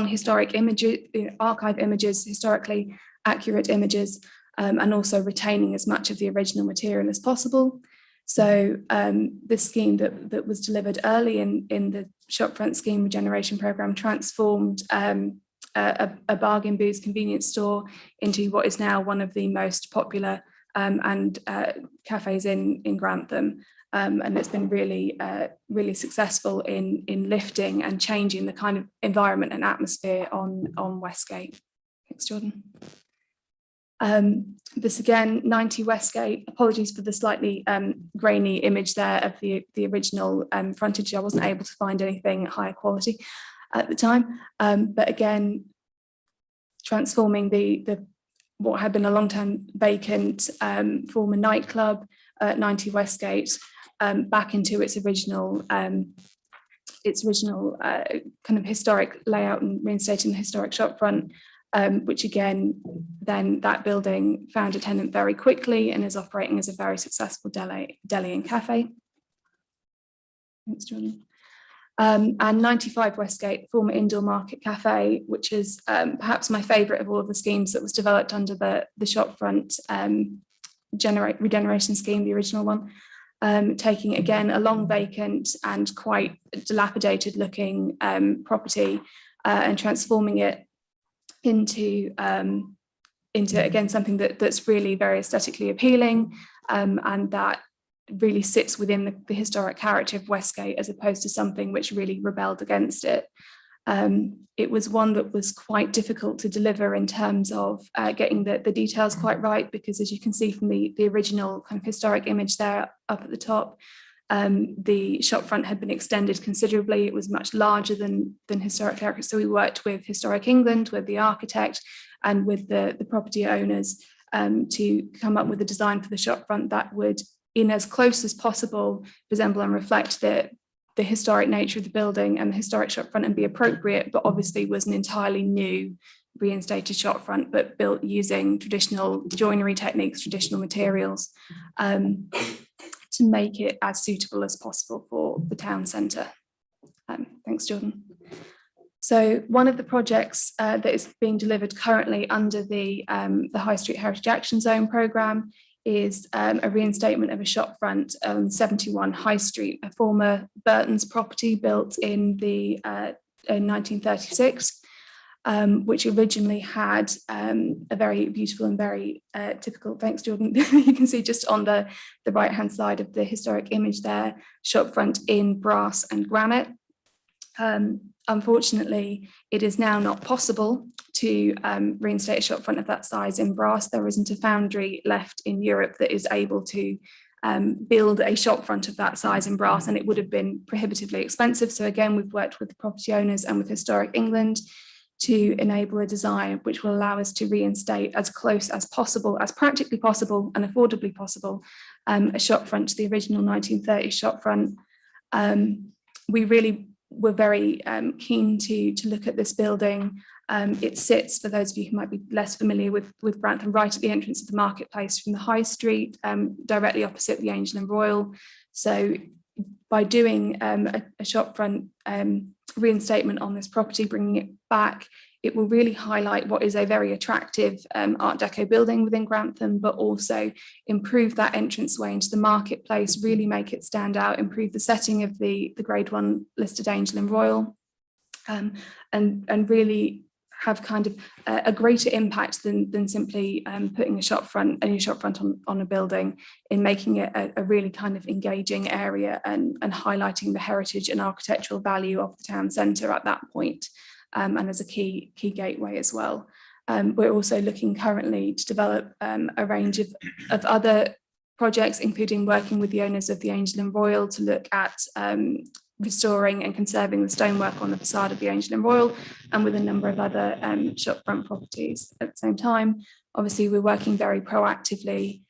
historic images, archive images, historically accurate images, and also retaining as much of the original material as possible. So the scheme that was delivered early in the shopfront scheme regeneration programme transformed a bargain booze convenience store into what is now one of the most popular cafes in Grantham. And it's been really, really successful in lifting and changing the kind of environment and atmosphere on Westgate. Thanks, Jordan. This again, 90 Westgate. Apologies for the slightly grainy image there of the original frontage. I wasn't able to find anything higher quality at the time. But again, transforming the what had been a long-term vacant former nightclub at 90 Westgate back into its original kind of historic layout and reinstating the historic shopfront, which again, then that building found a tenant very quickly and is operating as a very successful deli and cafe. Thanks, Jordan. And 95 Westgate, former indoor market cafe, which is perhaps my favourite of all of the schemes that was developed under the shopfront regeneration scheme, the original one. Taking again a long vacant and quite dilapidated looking property and transforming it into again something that's really very aesthetically appealing and that really sits within the historic character of Westgate as opposed to something which really rebelled against it. It was one that was quite difficult to deliver in terms of getting the details quite right, because as you can see from the original kind of historic image there up at the top, the shopfront had been extended considerably. It was much larger than historic character. So we worked with Historic England, with the architect and with the property owners to come up with a design for the shopfront that would, in as close as possible, resemble and reflect the historic nature of the building and the historic shopfront and be appropriate, but obviously was an entirely new reinstated shopfront, but built using traditional joinery techniques, traditional materials, to make it as suitable as possible for the town centre. Thanks, Jordan. So one of the projects that is being delivered currently under the High Street Heritage Action Zone programme is a reinstatement of a shopfront on 71 High Street, a former Burton's property built in 1936, which originally had a very beautiful and very typical, thanks Jordan, you can see just on the right hand side of the historic image there, shopfront in brass and granite. Unfortunately, it is now not possible to reinstate a shopfront of that size in brass. There isn't a foundry left in Europe that is able to build a shopfront of that size in brass, and it would have been prohibitively expensive. So again, we've worked with the property owners and with Historic England to enable a design which will allow us to reinstate as close as possible, as practically possible and affordably possible, a shopfront to the original 1930s shopfront. We really were very keen to look at this building. It sits, for those of you who might be less familiar with Grantham, right at the entrance of the marketplace from the High Street, directly opposite the Angel and Royal. So by doing a shopfront reinstatement on this property, bringing it back, it will really highlight what is a very attractive Art Deco building within Grantham, but also improve that entranceway into the marketplace, really make it stand out, improve the setting of the Grade 1 listed Angel and Royal, and really have kind of a greater impact than simply putting a new shopfront on a building, in making it a really kind of engaging area and highlighting the heritage and architectural value of the town centre at that point, and as a key gateway as well. We're also looking currently to develop a range of other projects, including working with the owners of the Angel and Royal to look at restoring and conserving the stonework on the facade of the Angel and Royal, and with a number of other shopfront properties at the same time. Obviously, we're working very proactively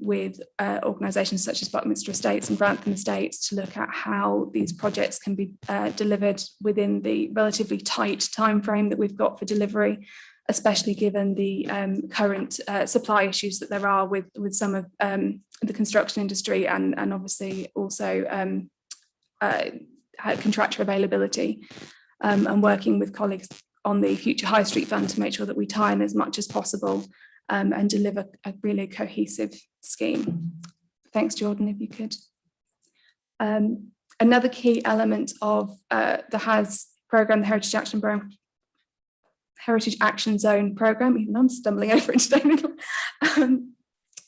with organisations such as Buckminster Estates and Grantham Estates to look at how these projects can be delivered within the relatively tight timeframe that we've got for delivery, especially given the current supply issues that there are with some of the construction industry, and obviously also contractor availability, and working with colleagues on the Future High Street Fund to make sure that we tie in as much as possible and deliver a really cohesive scheme. Thanks, Jordan, if you could. Another key element of the HAS programme, the Heritage Action Zone programme, even I'm stumbling over it today,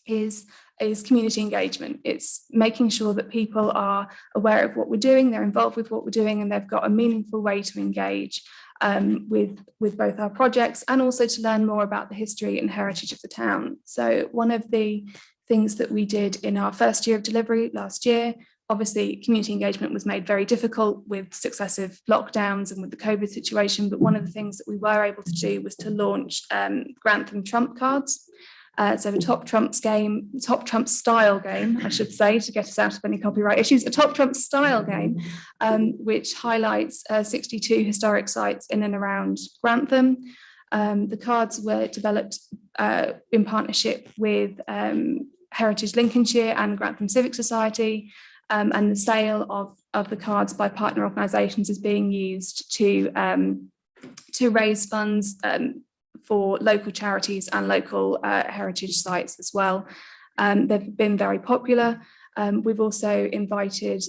is community engagement. It's making sure that people are aware of what we're doing, they're involved with what we're doing, and they've got a meaningful way to engage with both our projects and also to learn more about the history and heritage of the town. So one of the things that we did in our first year of delivery last year, obviously community engagement was made very difficult with successive lockdowns and with the COVID situation, but one of the things that we were able to do was to launch Grantham trump cards. So a top trumps style game, I should say, to get us out of any copyright issues, a top trumps style game, which highlights 62 historic sites in and around Grantham. The cards were developed in partnership with Heritage Lincolnshire and Grantham Civic Society, and the sale of the cards by partner organisations is being used to raise funds for local charities and local heritage sites as well. They've been very popular. We've also invited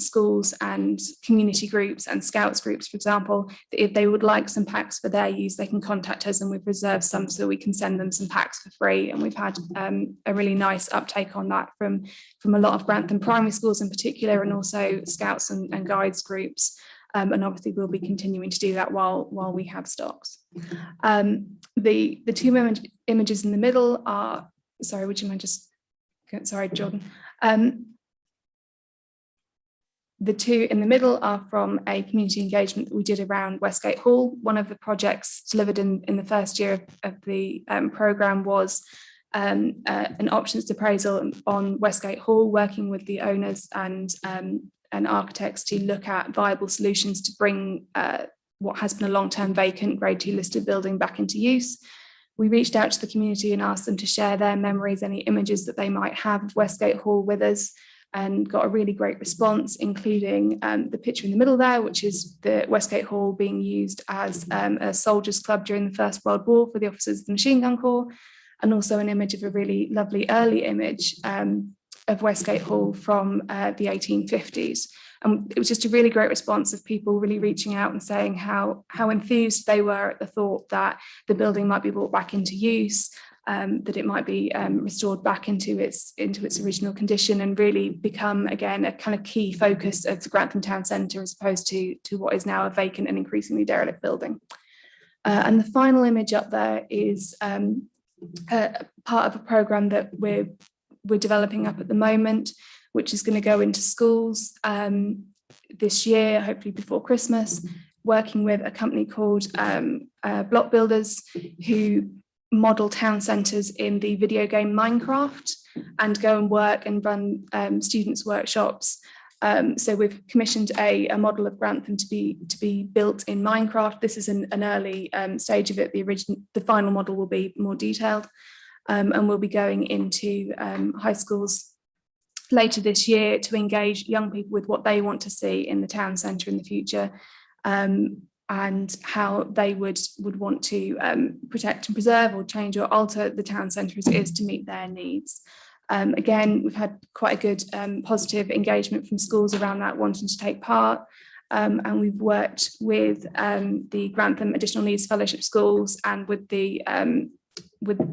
schools and community groups and scouts groups, for example, that if they would like some packs for their use, they can contact us and we've reserved some so we can send them some packs for free. And we've had a really nice uptake on that from a lot of Grantham primary schools in particular, and also scouts and guides groups. And obviously we'll be continuing to do that while we have stocks. The two images in the middle are, sorry, would you mind just, sorry, Jordan. The two in the middle are from a community engagement that we did around Westgate Hall. One of the projects delivered in the first year of the programme was an options appraisal on Westgate Hall, working with the owners and architects to look at viable solutions to bring what has been a long-term vacant Grade 2 listed building back into use. We reached out to the community and asked them to share their memories, any images that they might have of Westgate Hall with us, and got a really great response, including the picture in the middle there, which is the Westgate Hall being used as a soldiers' club during the First World War for the officers of the Machine Gun Corps, and also an image of a really lovely early image of Westgate Hall from the 1850s. And it was just a really great response of people really reaching out and saying how enthused they were at the thought that the building might be brought back into use, that it might be restored back into its original condition, and really become again a kind of key focus of the Grantham Town Centre, as opposed to what is now a vacant and increasingly derelict building. And the final image up there is part of a programme that we're developing up at the moment, which is going to go into schools this year, hopefully before Christmas, working with a company called Block Builders, who model town centres in the video game Minecraft and go and work and run students' workshops. So we've commissioned a model of Grantham to be built in Minecraft. This is an early stage of it. The final model will be more detailed, and we'll be going into high schools later this year to engage young people with what they want to see in the town centre in the future, and how they would want to protect and preserve or change or alter the town centre as it is to meet their needs. Again, we've had quite a good positive engagement from schools around that, wanting to take part, and we've worked with the Grantham Additional Needs Fellowship Schools and with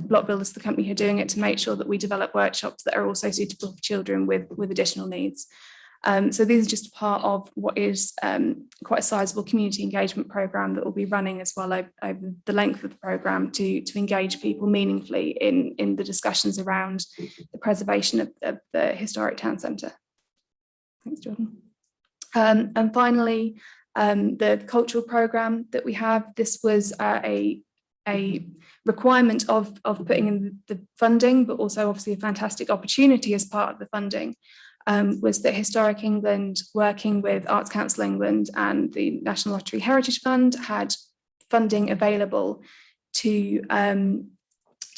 Block Builders, the company who are doing it, to make sure that we develop workshops that are also suitable for children with additional needs. So these are just part of what is quite a sizable community engagement programme that will be running as well over the length of the programme to engage people meaningfully in the discussions around the preservation of the historic town centre. Thanks, Jordan. And finally, the cultural programme that we have, this was a requirement of putting in the funding, but also obviously a fantastic opportunity as part of the funding, was that Historic England, working with Arts Council England and the National Lottery Heritage Fund, had funding available to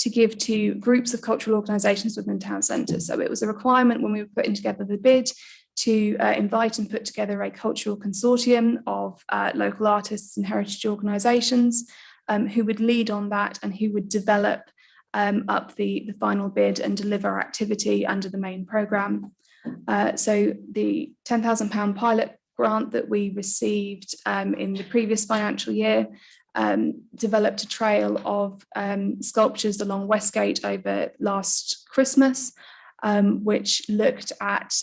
give to groups of cultural organisations within town centres. So it was a requirement when we were putting together the bid to invite and put together a cultural consortium of local artists and heritage organisations who would lead on that and who would develop up the final bid and deliver activity under the main programme. So the £10,000 pilot grant that we received in the previous financial year developed a trail of sculptures along Westgate over last Christmas, which looked at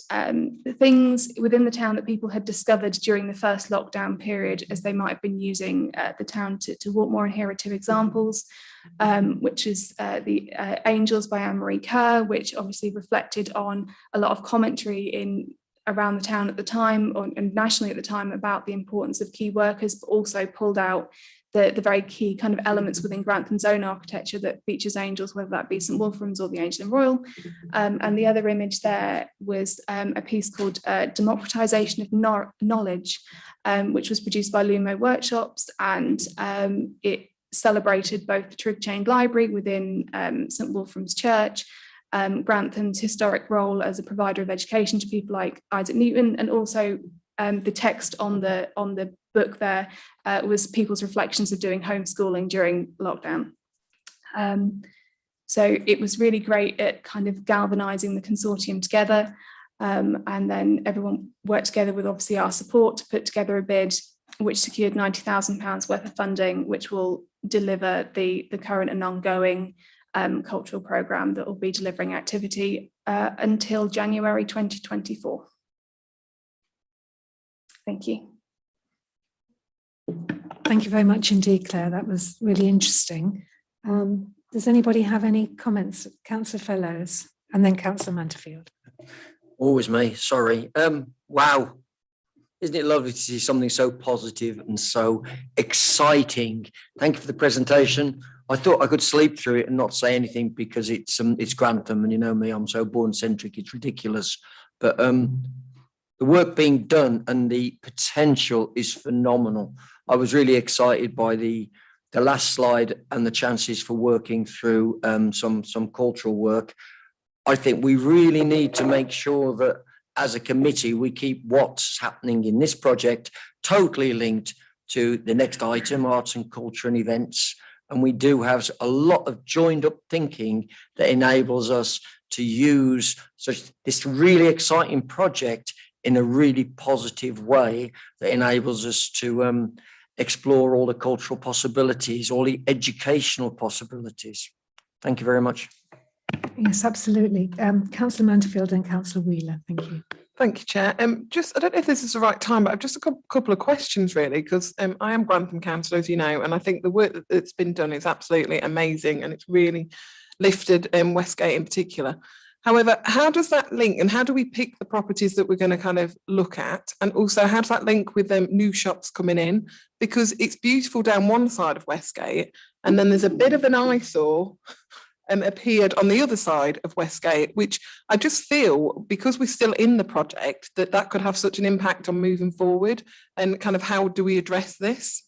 things within the town that people had discovered during the first lockdown period, as they might have been using the town to walk more. And here are two examples, which is the Angels by Anne-Marie Kerr, which obviously reflected on a lot of commentary around the town at the time, and nationally at the time, about the importance of key workers, but also pulled out the very key kind of elements within Grantham's own architecture that features angels, whether that be St Wolfram's or the Angel and Royal. And the other image there was a piece called Democratization of Knowledge, which was produced by Lumo Workshops, and it celebrated both the Trigg Chained Library within St Wolfram's Church, Grantham's historic role as a provider of education to people like Isaac Newton, and also the text on the book there was people's reflections of doing homeschooling during lockdown. So it was really great at kind of galvanizing the consortium together, and then everyone worked together with obviously our support to put together a bid which secured £90,000 worth of funding, which will deliver the current and ongoing cultural programme that will be delivering activity until January 2024. Thank you. Thank you very much indeed, Claire. That was really interesting. Does anybody have any comments? Councillor Fellows and then Councillor Manterfield. Always me, sorry. Wow. Isn't it lovely to see something so positive and so exciting? Thank you for the presentation. I thought I could sleep through it and not say anything because it's Grantham, and you know me, I'm so born-centric, it's ridiculous. But the work being done and the potential is phenomenal. I was really excited by the last slide and the chances for working through some cultural work. I think we really need to make sure that as a committee, we keep what's happening in this project totally linked to the next item, arts and culture and events. And we do have a lot of joined up thinking that enables us to use this really exciting project in a really positive way that enables us to explore all the cultural possibilities, all the educational possibilities. Thank you very much. Yes, absolutely. Councillor Manterfield and Councillor Wheeler, thank you. Thank you, Chair. I don't know if this is the right time, but I've just a couple of questions really, because I am Grantham Councillor, as you know, and I think the work that's been done is absolutely amazing, and it's really lifted Westgate in particular. However, how does that link, and how do we pick the properties that we're going to kind of look at? And also, how does that link with new shops coming in? Because it's beautiful down one side of Westgate, and then there's a bit of an eyesore appeared on the other side of Westgate, which I just feel, because we're still in the project, that could have such an impact on moving forward. And kind of how do we address this?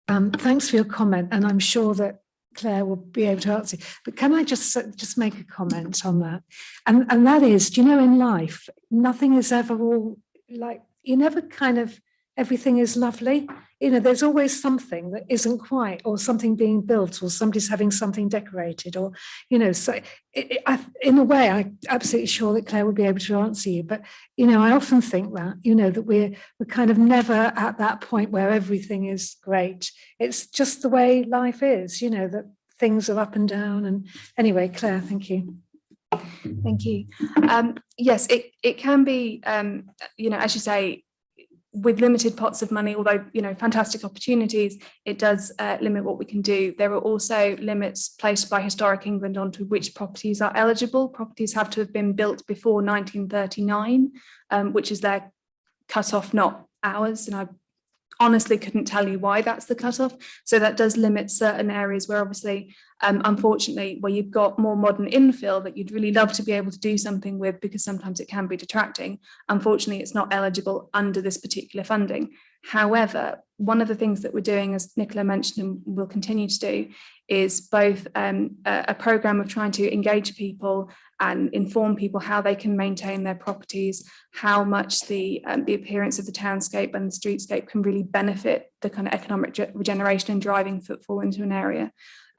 Thanks for your comment, and I'm sure that Claire will be able to answer. But can I just make a comment on that? And that is, do you know, in life, nothing is ever all like, you never kind of, everything is lovely. You know, there's always something that isn't quite, or something being built, or somebody's having something decorated, or, you know, so in a way, I'm absolutely sure that Claire will be able to answer you. But, you know, I often think that, you know, that we're kind of never at that point where everything is great. It's just the way life is, you know, that things are up and down. And anyway, Claire, thank you. Thank you. Yes, it can be, you know, as you say, with limited pots of money, although, you know, fantastic opportunities, it does limit what we can do. There are also limits placed by Historic England onto which properties are eligible. Properties have to have been built before 1939, which is their cut-off, not ours. And I honestly couldn't tell you why that's the cutoff. So that does limit certain areas where obviously, unfortunately, where you've got more modern infill that you'd really love to be able to do something with, because sometimes it can be detracting. Unfortunately, it's not eligible under this particular funding. However, one of the things that we're doing, as Nicola mentioned and will continue to do, is both a programme of trying to engage people and inform people how they can maintain their properties, how much the appearance of the townscape and the streetscape can really benefit the kind of economic regeneration and driving footfall into an area.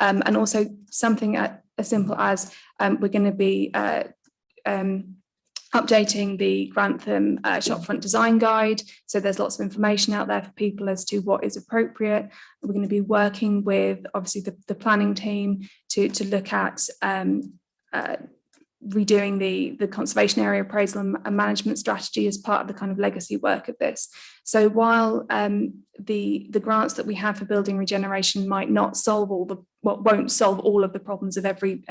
And also something as simple as we're going to be updating the Grantham shopfront design guide. So there's lots of information out there for people as to what is appropriate. We're going to be working with obviously the planning team to look at redoing the conservation area appraisal and management strategy as part of the kind of legacy work of this. So while the grants that we have for building regeneration might not solve won't solve all of the problems of every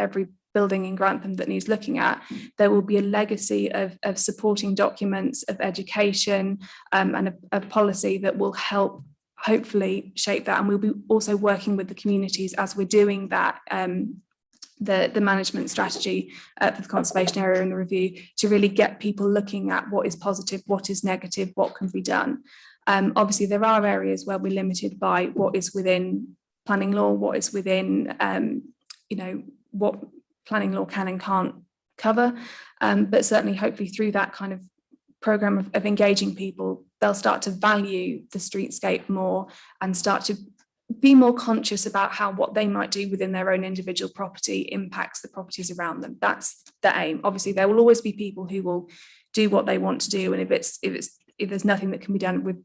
building in Grantham that needs looking at, there will be a legacy of supporting documents, of education, and a policy that will help hopefully shape that. And we'll be also working with the communities as we're doing that, the management strategy for the conservation area and the review, to really get people looking at what is positive, what is negative, what can be done. Obviously, there are areas where we're limited by what is within planning law, what is within, what planning law can and can't cover. But certainly, hopefully, through that kind of programme of engaging people, they'll start to value the streetscape more and start to be more conscious about how what they might do within their own individual property impacts the properties around them. That's the aim. Obviously, there will always be people who will do what they want to do, and if there's nothing that can be done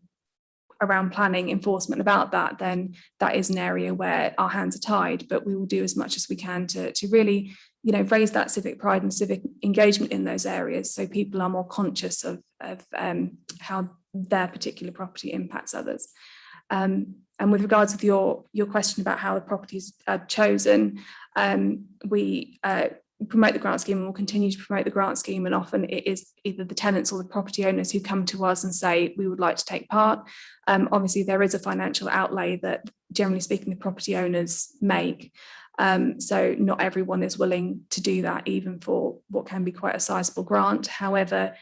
around planning enforcement about that, then that is an area where our hands are tied. But we will do as much as we can to really, raise that civic pride and civic engagement in those areas, so people are more conscious of how their particular property impacts others. And with regards to your question about how the properties are chosen, we promote the grant scheme and will continue to promote the grant scheme. And often it is either the tenants or the property owners who come to us and say, we would like to take part. Obviously, there is a financial outlay that, generally speaking, the property owners make. So not everyone is willing to do that, even for what can be quite a sizable grant. However,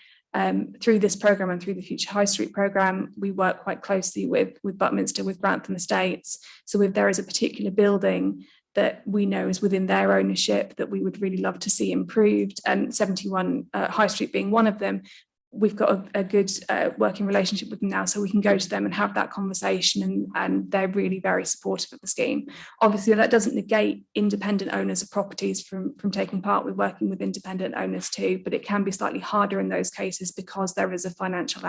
through this programme and through the Future High Street programme, we work quite closely with Buckminster, with Grantham Estates. So if there is a particular building that we know is within their ownership that we would really love to see improved, and 71 High Street being one of them, we've got a good working relationship with them now, so we can go to them and have that conversation, and they're really very supportive of the scheme. Obviously, that doesn't negate independent owners of properties from taking part. We're working with independent owners too, but it can be slightly harder in those cases because there is a financial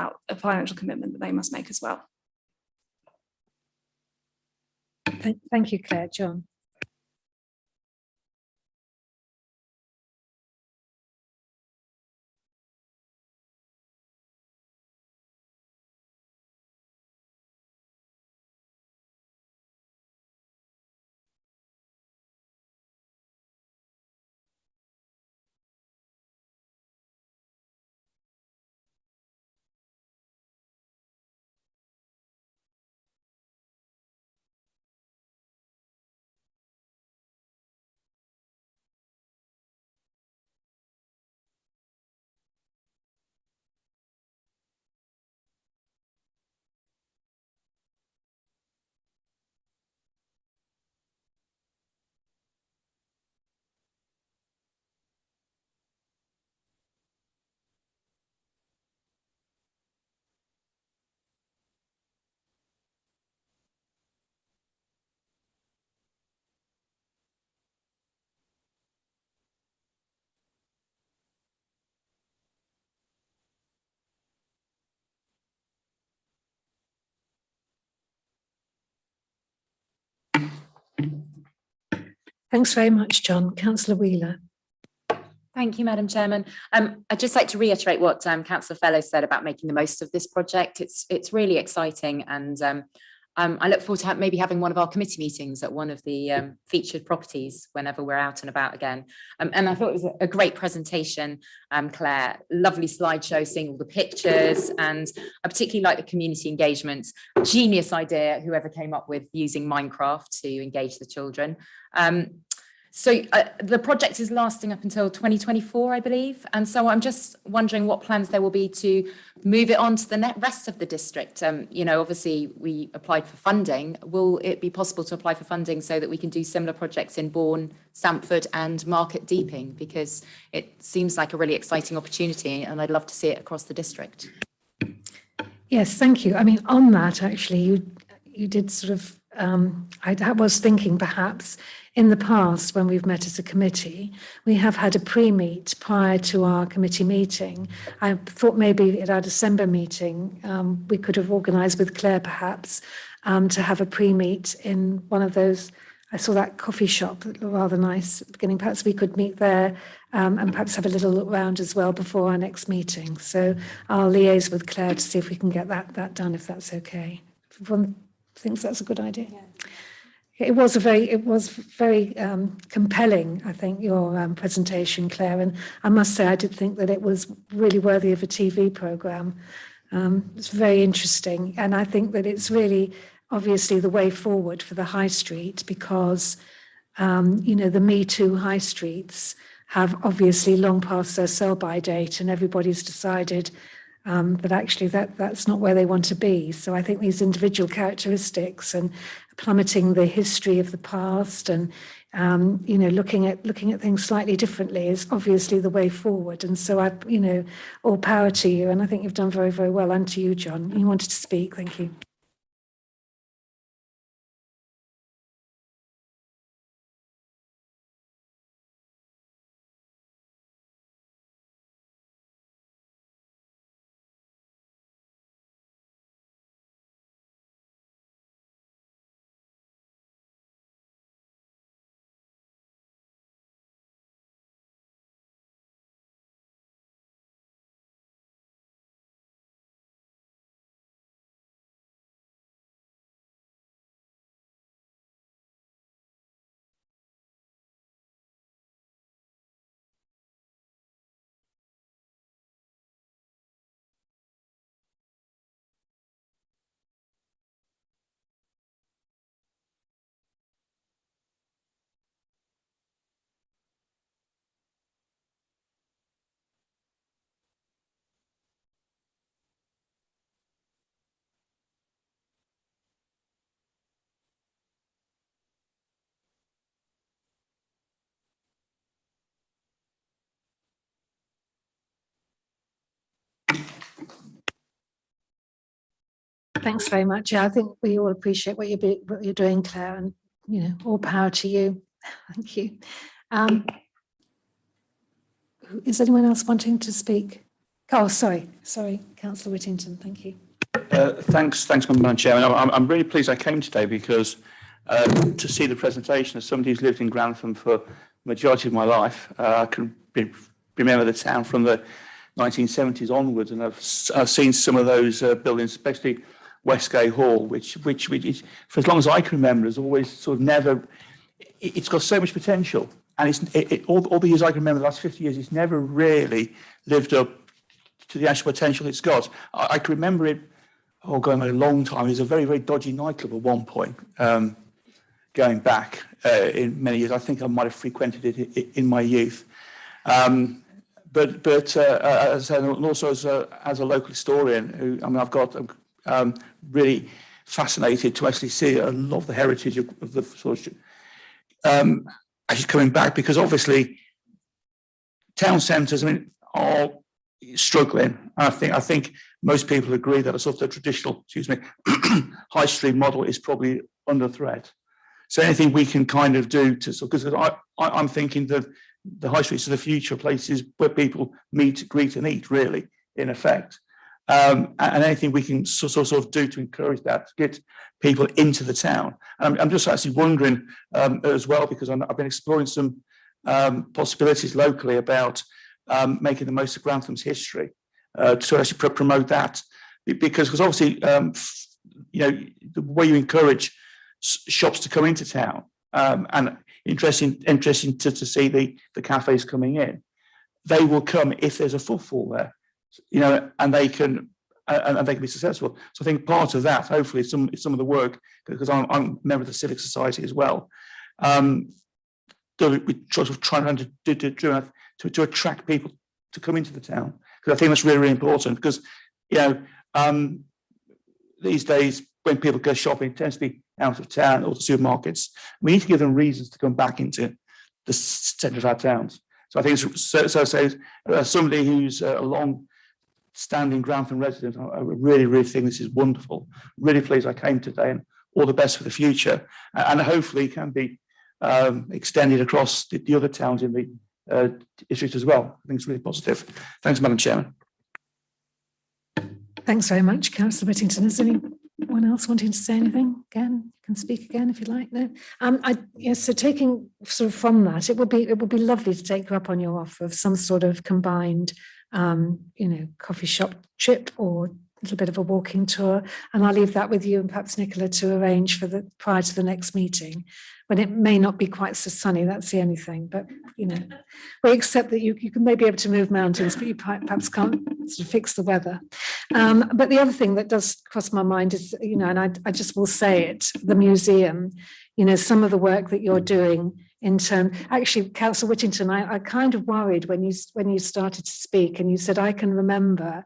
commitment that they must make as well. Thank you, Claire. John. Thanks very much, John. Councillor Wheeler. Thank you, Madam Chairman. I'd just like to reiterate what Councillor Fellow said about making the most of this project. It's really exciting, and I look forward to maybe having one of our committee meetings at one of the featured properties whenever we're out and about again. And I thought it was a great presentation, Claire. Lovely slideshow, seeing all the pictures, and I particularly like the community engagement. Genius idea, whoever came up with using Minecraft to engage the children. So the project is lasting up until 2024, I believe. And so I'm just wondering what plans there will be to move it on to the rest of the district. Obviously we applied for funding. Will it be possible to apply for funding so that we can do similar projects in Bourne, Stamford and Market Deeping? Because it seems like a really exciting opportunity and I'd love to see it across the district. Yes, thank you. I mean, on that, actually, you did sort of I was thinking perhaps in the past when we've met as a committee, we have had a pre-meet prior to our committee meeting. I thought maybe at our December meeting, we could have organised with Claire perhaps to have a pre-meet in one of those. I saw that coffee shop that looked rather nice at the beginning. Perhaps we could meet there and perhaps have a little look round as well before our next meeting. So I'll liaise with Claire to see if we can get that done, if that's okay. If everyone thinks that's a good idea. Yeah. It was very compelling, I think, your presentation, Claire. And I must say, I did think that it was really worthy of a TV programme. It's very interesting. And I think that it's really obviously the way forward for the high street because, the Me Too high streets have obviously long past their sell-by date and everybody's decided that actually that's not where they want to be. So I think these individual characteristics and plummeting the history of the past and looking at things slightly differently is obviously the way forward. And so all power to you. And I think you've done very, very well. And to you, John. You wanted to speak. Thank you. Thanks very much. Yeah, I think we all appreciate what you're doing, Claire, and all power to you. Thank you. Is anyone else wanting to speak? Oh, sorry, Councillor Whittington. Thank you. Thanks, Madam Chairman. I'm really pleased I came today because to see the presentation as somebody who's lived in Grantham for the majority of my life, I can remember the town from the 1970s onwards, and I've seen some of those buildings, especially Westgate Hall, which for as long as I can remember has always sort of never. It's got so much potential, and all the years I can remember, the last 50 years, it's never really lived up to the actual potential it's got. I can remember it. Going a long time. It was a very, very dodgy nightclub at one point. Going back in many years, I think I might have frequented it in my youth. But as I said, and also as a local historian, I've got really fascinated to actually see a lot of the heritage of the sort of actually coming back, because obviously town centres, are struggling. I think most people agree that a sort of traditional, high street model is probably under threat. So anything we can kind of do to, because I'm thinking that the high streets of the future, places where people meet, greet and eat, really, in effect. And anything we can sort of do to encourage that, to get people into the town. And I'm just actually wondering as well, because I've been exploring some possibilities locally about making the most of Grantham's history to actually promote that, because obviously the way you encourage shops to come into town, and interesting to see the cafes coming in, they will come if there's a footfall there, and they can be successful. So I think part of that, hopefully, some of the work, because I'm a member of the civic society as well. We sort of trying to attract people to come into the town, because I think that's really, really important. Because these days when people go shopping, it tends to be out of town or the supermarkets. We need to give them reasons to come back into the centre of our towns. So I think as somebody who's a long-standing Grantham resident, I really, really think this is wonderful. Really pleased I came today, and all the best for the future, and hopefully can be extended across the other towns in the district as well. I think it's really positive. Thanks, Madam Chairman. Thanks very much, Councillor Whittington. Is anyone else wanting to say anything? Again, you can speak again if you like. No. Yes. So taking sort of from that, it would be lovely to take you up on your offer of some sort of combined, coffee shop trip or a little bit of a walking tour. And I'll leave that with you and perhaps Nicola to arrange for prior to the next meeting, when it may not be quite so sunny. That's the only thing. But we accept that you can maybe be able to move mountains, but you perhaps can't sort of fix the weather. But the other thing that does cross my mind is, and I just will say it, the museum, some of the work that you're doing in terms, actually, Councillor Whittington, I kind of worried when you started to speak and you said, I can remember.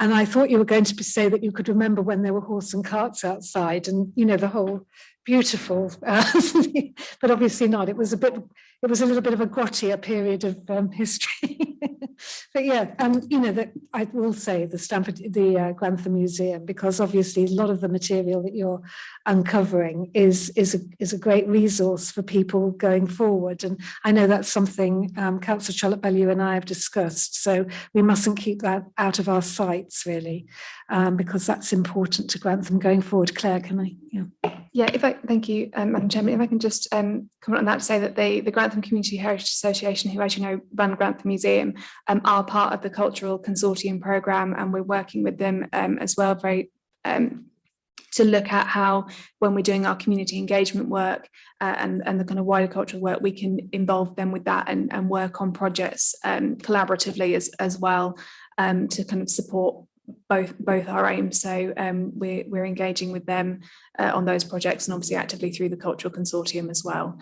And I thought you were going to say that you could remember when there were horse and carts outside and, the whole beautiful, but obviously not. It was a little bit of a grottier period of history. But yeah, that I will say the Grantham Museum, because obviously a lot of the material that you're uncovering is a great resource for people going forward. And I know that's something Councillor Trollope-Bellew and I have discussed. So we mustn't keep that out of our sights, really, because that's important to Grantham going forward. Claire, can I? Yeah, thank you, Madam Chairman. If I can just comment on that to say that the Grantham Community Heritage Association, who, as you know, run Grantham Museum, are part of the Cultural Consortium programme, and we're working with them as well, to look at how, when we're doing our community engagement work and the kind of wider cultural work, we can involve them with that and work on projects collaboratively as well, to kind of support both our aims. So we're engaging with them on those projects, and obviously actively through the Cultural Consortium as well.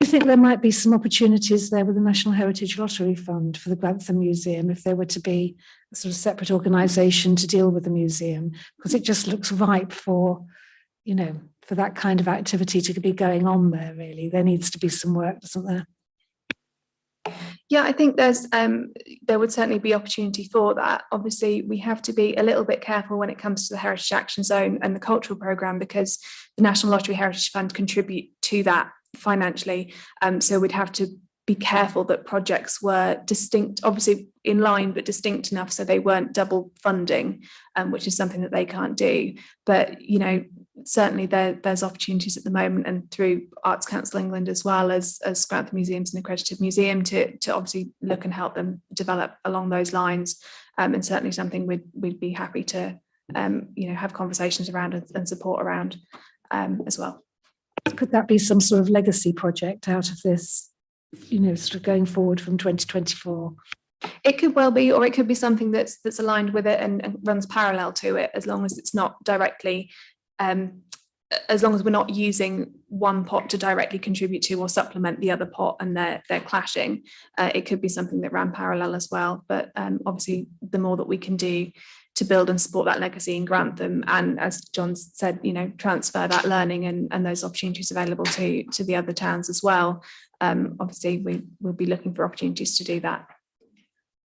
I think there might be some opportunities there with the National Heritage Lottery Fund for the Grantham Museum, if there were to be a sort of separate organisation to deal with the museum, because it just looks ripe for, for that kind of activity to be going on there. Really, there needs to be some work, doesn't there? Yeah, I think there would certainly be opportunity for that. Obviously, we have to be a little bit careful when it comes to the Heritage Action Zone and the cultural programme, because the National Lottery Heritage Fund contribute to that financially. So we'd have to be careful that projects were distinct, obviously in line, but distinct enough so they weren't double funding, which is something that they can't do. But, certainly there's opportunities at the moment, and through Arts Council England as well as Grantham Museums, an accredited museum, to obviously look and help them develop along those lines. And certainly something we'd be happy to, have conversations around and support around as well. Could that be some sort of legacy project out of this, sort of going forward from 2024? It could well be, or it could be something that's aligned with it and runs parallel to it, as long as it's not directly, as long as we're not using one pot to directly contribute to or supplement the other pot and they're clashing. It could be something that ran parallel as well. But obviously, the more that we can do to build and support that legacy in Grantham, and as John said, transfer that learning and those opportunities available to the other towns as well. Obviously, we will be looking for opportunities to do that.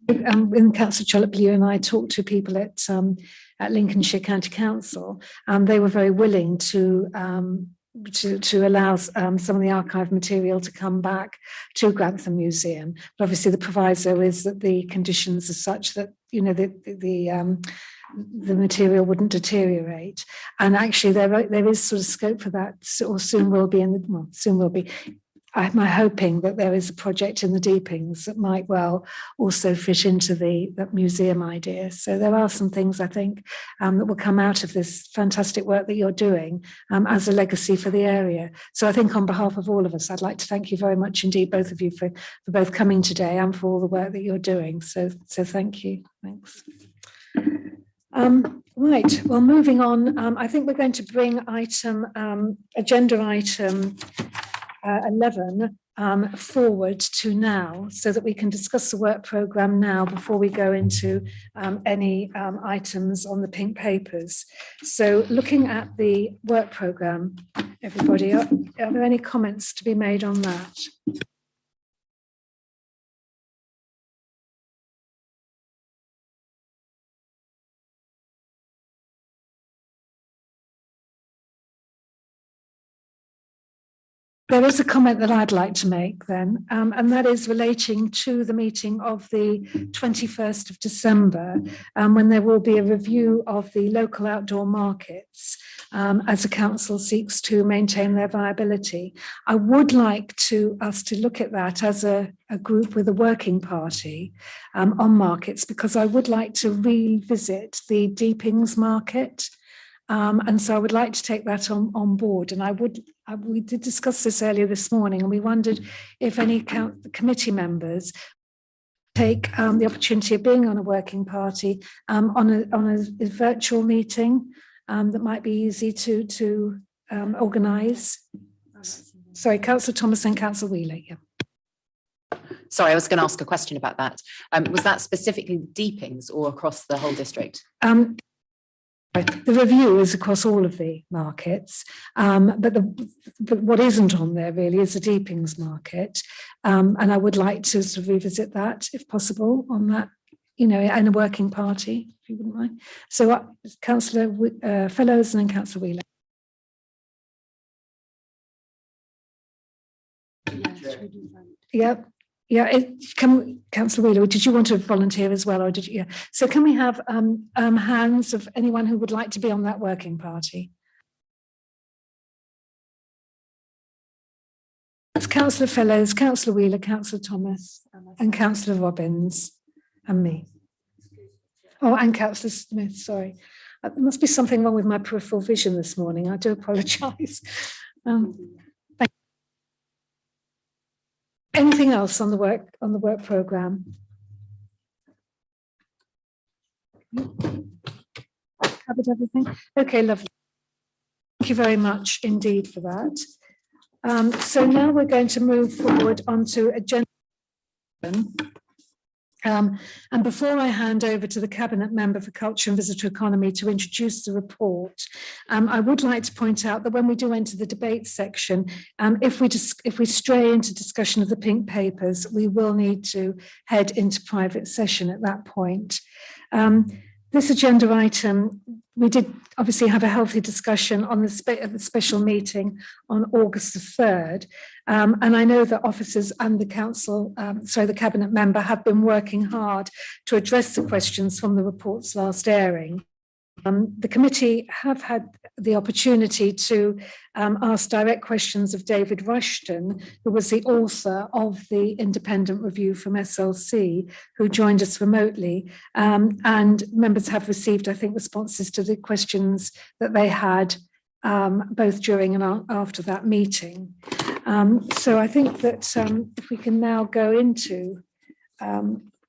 When Councillor Trollope-Bellew and I talked to people at Lincolnshire County Council, they were very willing to allow some of the archive material to come back to Grantham Museum. But obviously, the proviso is that the conditions are such that the material wouldn't deteriorate. And actually, there is sort of scope for that, or soon will be. Soon will be. I'm hoping that there is a project in the Deepings that might well also fit into that museum idea. So there are some things, I think, that will come out of this fantastic work that you're doing as a legacy for the area. So I think on behalf of all of us, I'd like to thank you very much indeed, both of you, for both coming today and for all the work that you're doing. So thank you. Thanks. Right, well, moving on, I think we're going to bring agenda item 11 forward to now, so that we can discuss the work programme now before we go into any items on the pink papers. So looking at the work programme, everybody, are there any comments to be made on that? There is a comment that I'd like to make then, and that is relating to the meeting of the 21st of December, when there will be a review of the local outdoor markets as the council seeks to maintain their viability. I would like us to look at that as a group with a working party on markets, because I would like to revisit the Deepings market. And so I would like to take that on board. And we did discuss this earlier this morning, and we wondered if any committee members take the opportunity of being on a working party on a virtual meeting that might be easy to organise. Sorry, Councillor Thomas and Councillor Wheeler. Yeah. Sorry, I was going to ask a question about that. Was that specifically Deepings or across the whole district? The review is across all of the markets, but what isn't on there really is the Deepings market, and I would like to sort of revisit that if possible on that, in a working party, if you wouldn't mind. So, Councillor Fellows and then Councillor Wheeler. Yeah, Councillor Wheeler, did you want to volunteer as well, or did you? Yeah. So can we have hands of anyone who would like to be on that working party? That's Councillor Fellows, Councillor Wheeler, Councillor Thomas, and Councillor Robbins, and me. Oh, and Councillor Smith, sorry. There must be something wrong with my peripheral vision this morning. I do apologise. Anything else on the work programme? Covered everything? Okay, lovely. Thank you very much indeed for that. So now we're going to move forward onto agenda. And before I hand over to the Cabinet Member for Culture and Visitor Economy to introduce the report, I would like to point out that when we do enter the debate section, if we stray into discussion of the pink papers, we will need to head into private session at that point. This agenda item, we did obviously have a healthy discussion on the special meeting on August the 3rd. And I know that officers and the council, the Cabinet Member have been working hard to address the questions from the report's last airing. The committee have had the opportunity to ask direct questions of David Rushton, who was the author of the independent review from SLC, who joined us remotely. And members have received, I think, responses to the questions that they had both during and after that meeting. So I think that if we can now go into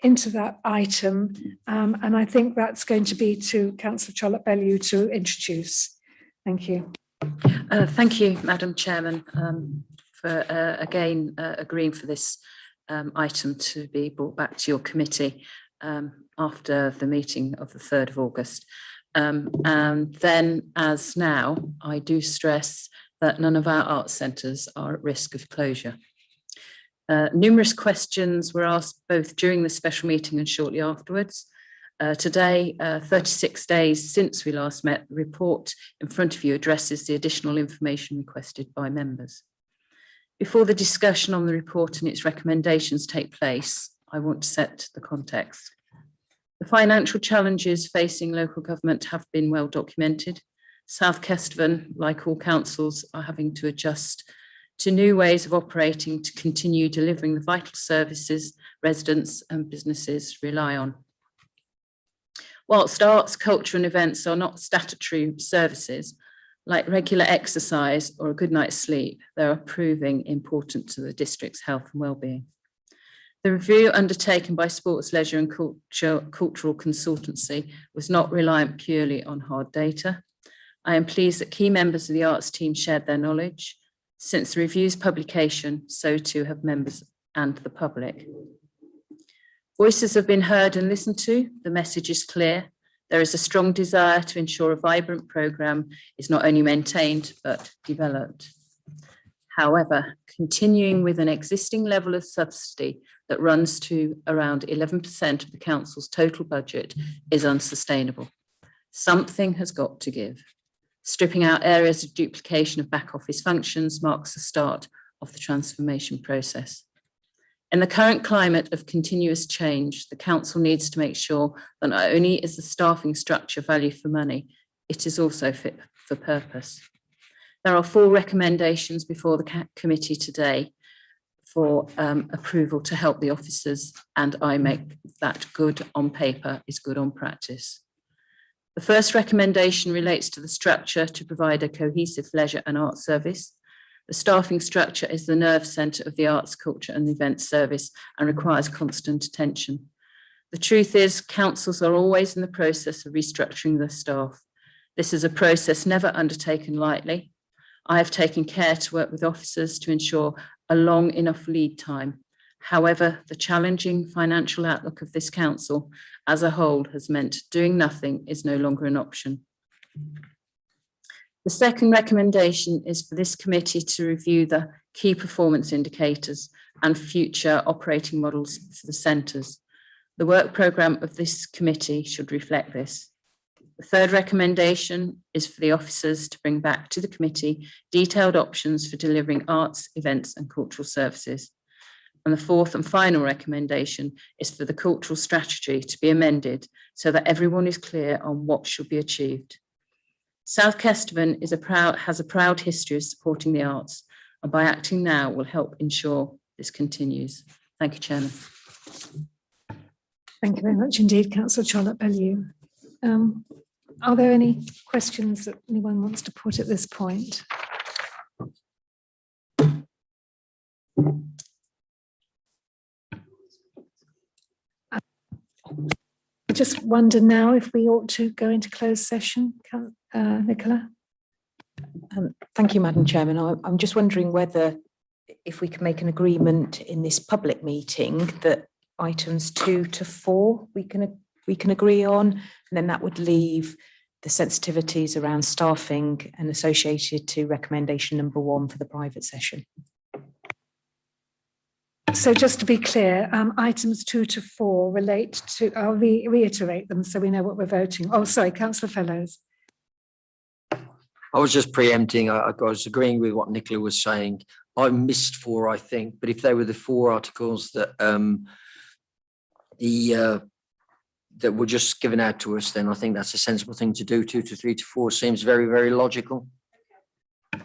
that item, and I think that's going to be to Councillor Trollope-Bellew to introduce. Thank you. Thank you, Madam Chairman, for again agreeing for this item to be brought back to your committee after the meeting of the 3rd of August. And then, as now, I do stress that none of our arts centres are at risk of closure. Numerous questions were asked both during the special meeting and shortly afterwards. Today, 36 days since we last met, the report in front of you addresses the additional information requested by members. Before the discussion on the report and its recommendations take place, I want to set the context. The financial challenges facing local government have been well documented. South Kesteven, like all councils, are having to adjust to new ways of operating to continue delivering the vital services residents and businesses rely on. Whilst arts, culture and events are not statutory services, like regular exercise or a good night's sleep, they are proving important to the district's health and well-being. The review undertaken by Sports, Leisure and Cultural Consultancy was not reliant purely on hard data. I am pleased that key members of the arts team shared their knowledge. Since the review's publication, so too have members and the public. Voices have been heard and listened to. The message is clear. There is a strong desire to ensure a vibrant programme is not only maintained, but developed. However, continuing with an existing level of subsidy that runs to around 11% of the council's total budget is unsustainable. Something has got to give. Stripping out areas of duplication of back office functions marks the start of the transformation process. In the current climate of continuous change, the council needs to make sure that not only is the staffing structure value for money, it is also fit for purpose. There are 4 recommendations before the committee today for approval to help the officers, and I make that good on paper is good on practice. The first recommendation relates to the structure to provide a cohesive leisure and arts service. The staffing structure is the nerve centre of the arts, culture and events service and requires constant attention. The truth is, councils are always in the process of restructuring their staff. This is a process never undertaken lightly. I have taken care to work with officers to ensure a long enough lead time. However, the challenging financial outlook of this council as a whole has meant doing nothing is no longer an option. The second recommendation is for this committee to review the key performance indicators and future operating models for the centres. The work programme of this committee should reflect this. The third recommendation is for the officers to bring back to the committee detailed options for delivering arts, events and cultural services. And the fourth and final recommendation is for the cultural strategy to be amended so that everyone is clear on what should be achieved. South Kesteven has a proud history of supporting the arts, and by acting now will help ensure this continues. Thank you, Chairman. Thank you very much indeed, Councillor Trollope-Bellew. Are there any questions that anyone wants to put at this point? I just wonder now if we ought to go into closed session, Nicola? Thank you, Madam Chairman. I'm just wondering whether, if we can make an agreement in this public meeting that items 2 to 4 we can agree on, and then that would leave the sensitivities around staffing and associated to recommendation number 1 for the private session. So just to be clear, items 2 to 4 relate to, I'll reiterate them so we know what we're voting. Oh, sorry, Councillor Fellows. I was just preempting. I was agreeing with what Nicola was saying. I missed 4, I think, but if they were the 4 articles that that were just given out to us, then I think that's a sensible thing to do. 2 to 3 to 4 seems very, very logical.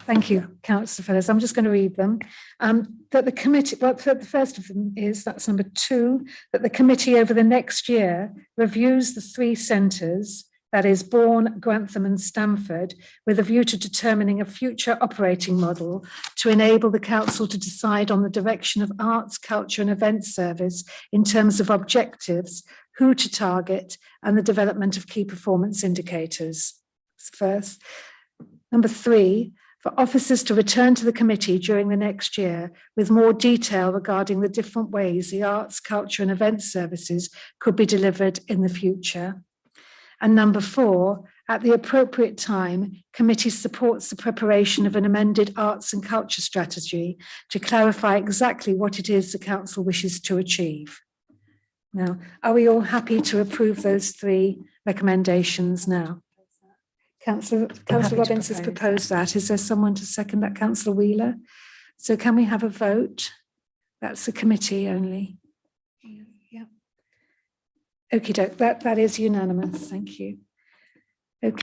Thank you, Councillor Fellows. I'm just going to read them. That the committee, well, the first of them is, that's number 2, that the committee over the next year reviews the 3 centres, that is Bourne, Grantham and Stamford, with a view to determining a future operating model to enable the council to decide on the direction of arts, culture and events service in terms of objectives, who to target and the development of key performance indicators. First. Number 3, for officers to return to the committee during the next year with more detail regarding the different ways the arts, culture and events services could be delivered in the future. And number 4, at the appropriate time, committee supports the preparation of an amended arts and culture strategy to clarify exactly what it is the council wishes to achieve. Now, are we all happy to approve those 3 recommendations now? Councillor Robbins has proposed that. Is there someone to second that? Councillor Wheeler? So can we have a vote? That's the committee only. Yeah. Okie doke, that is unanimous. Thank you. Okay.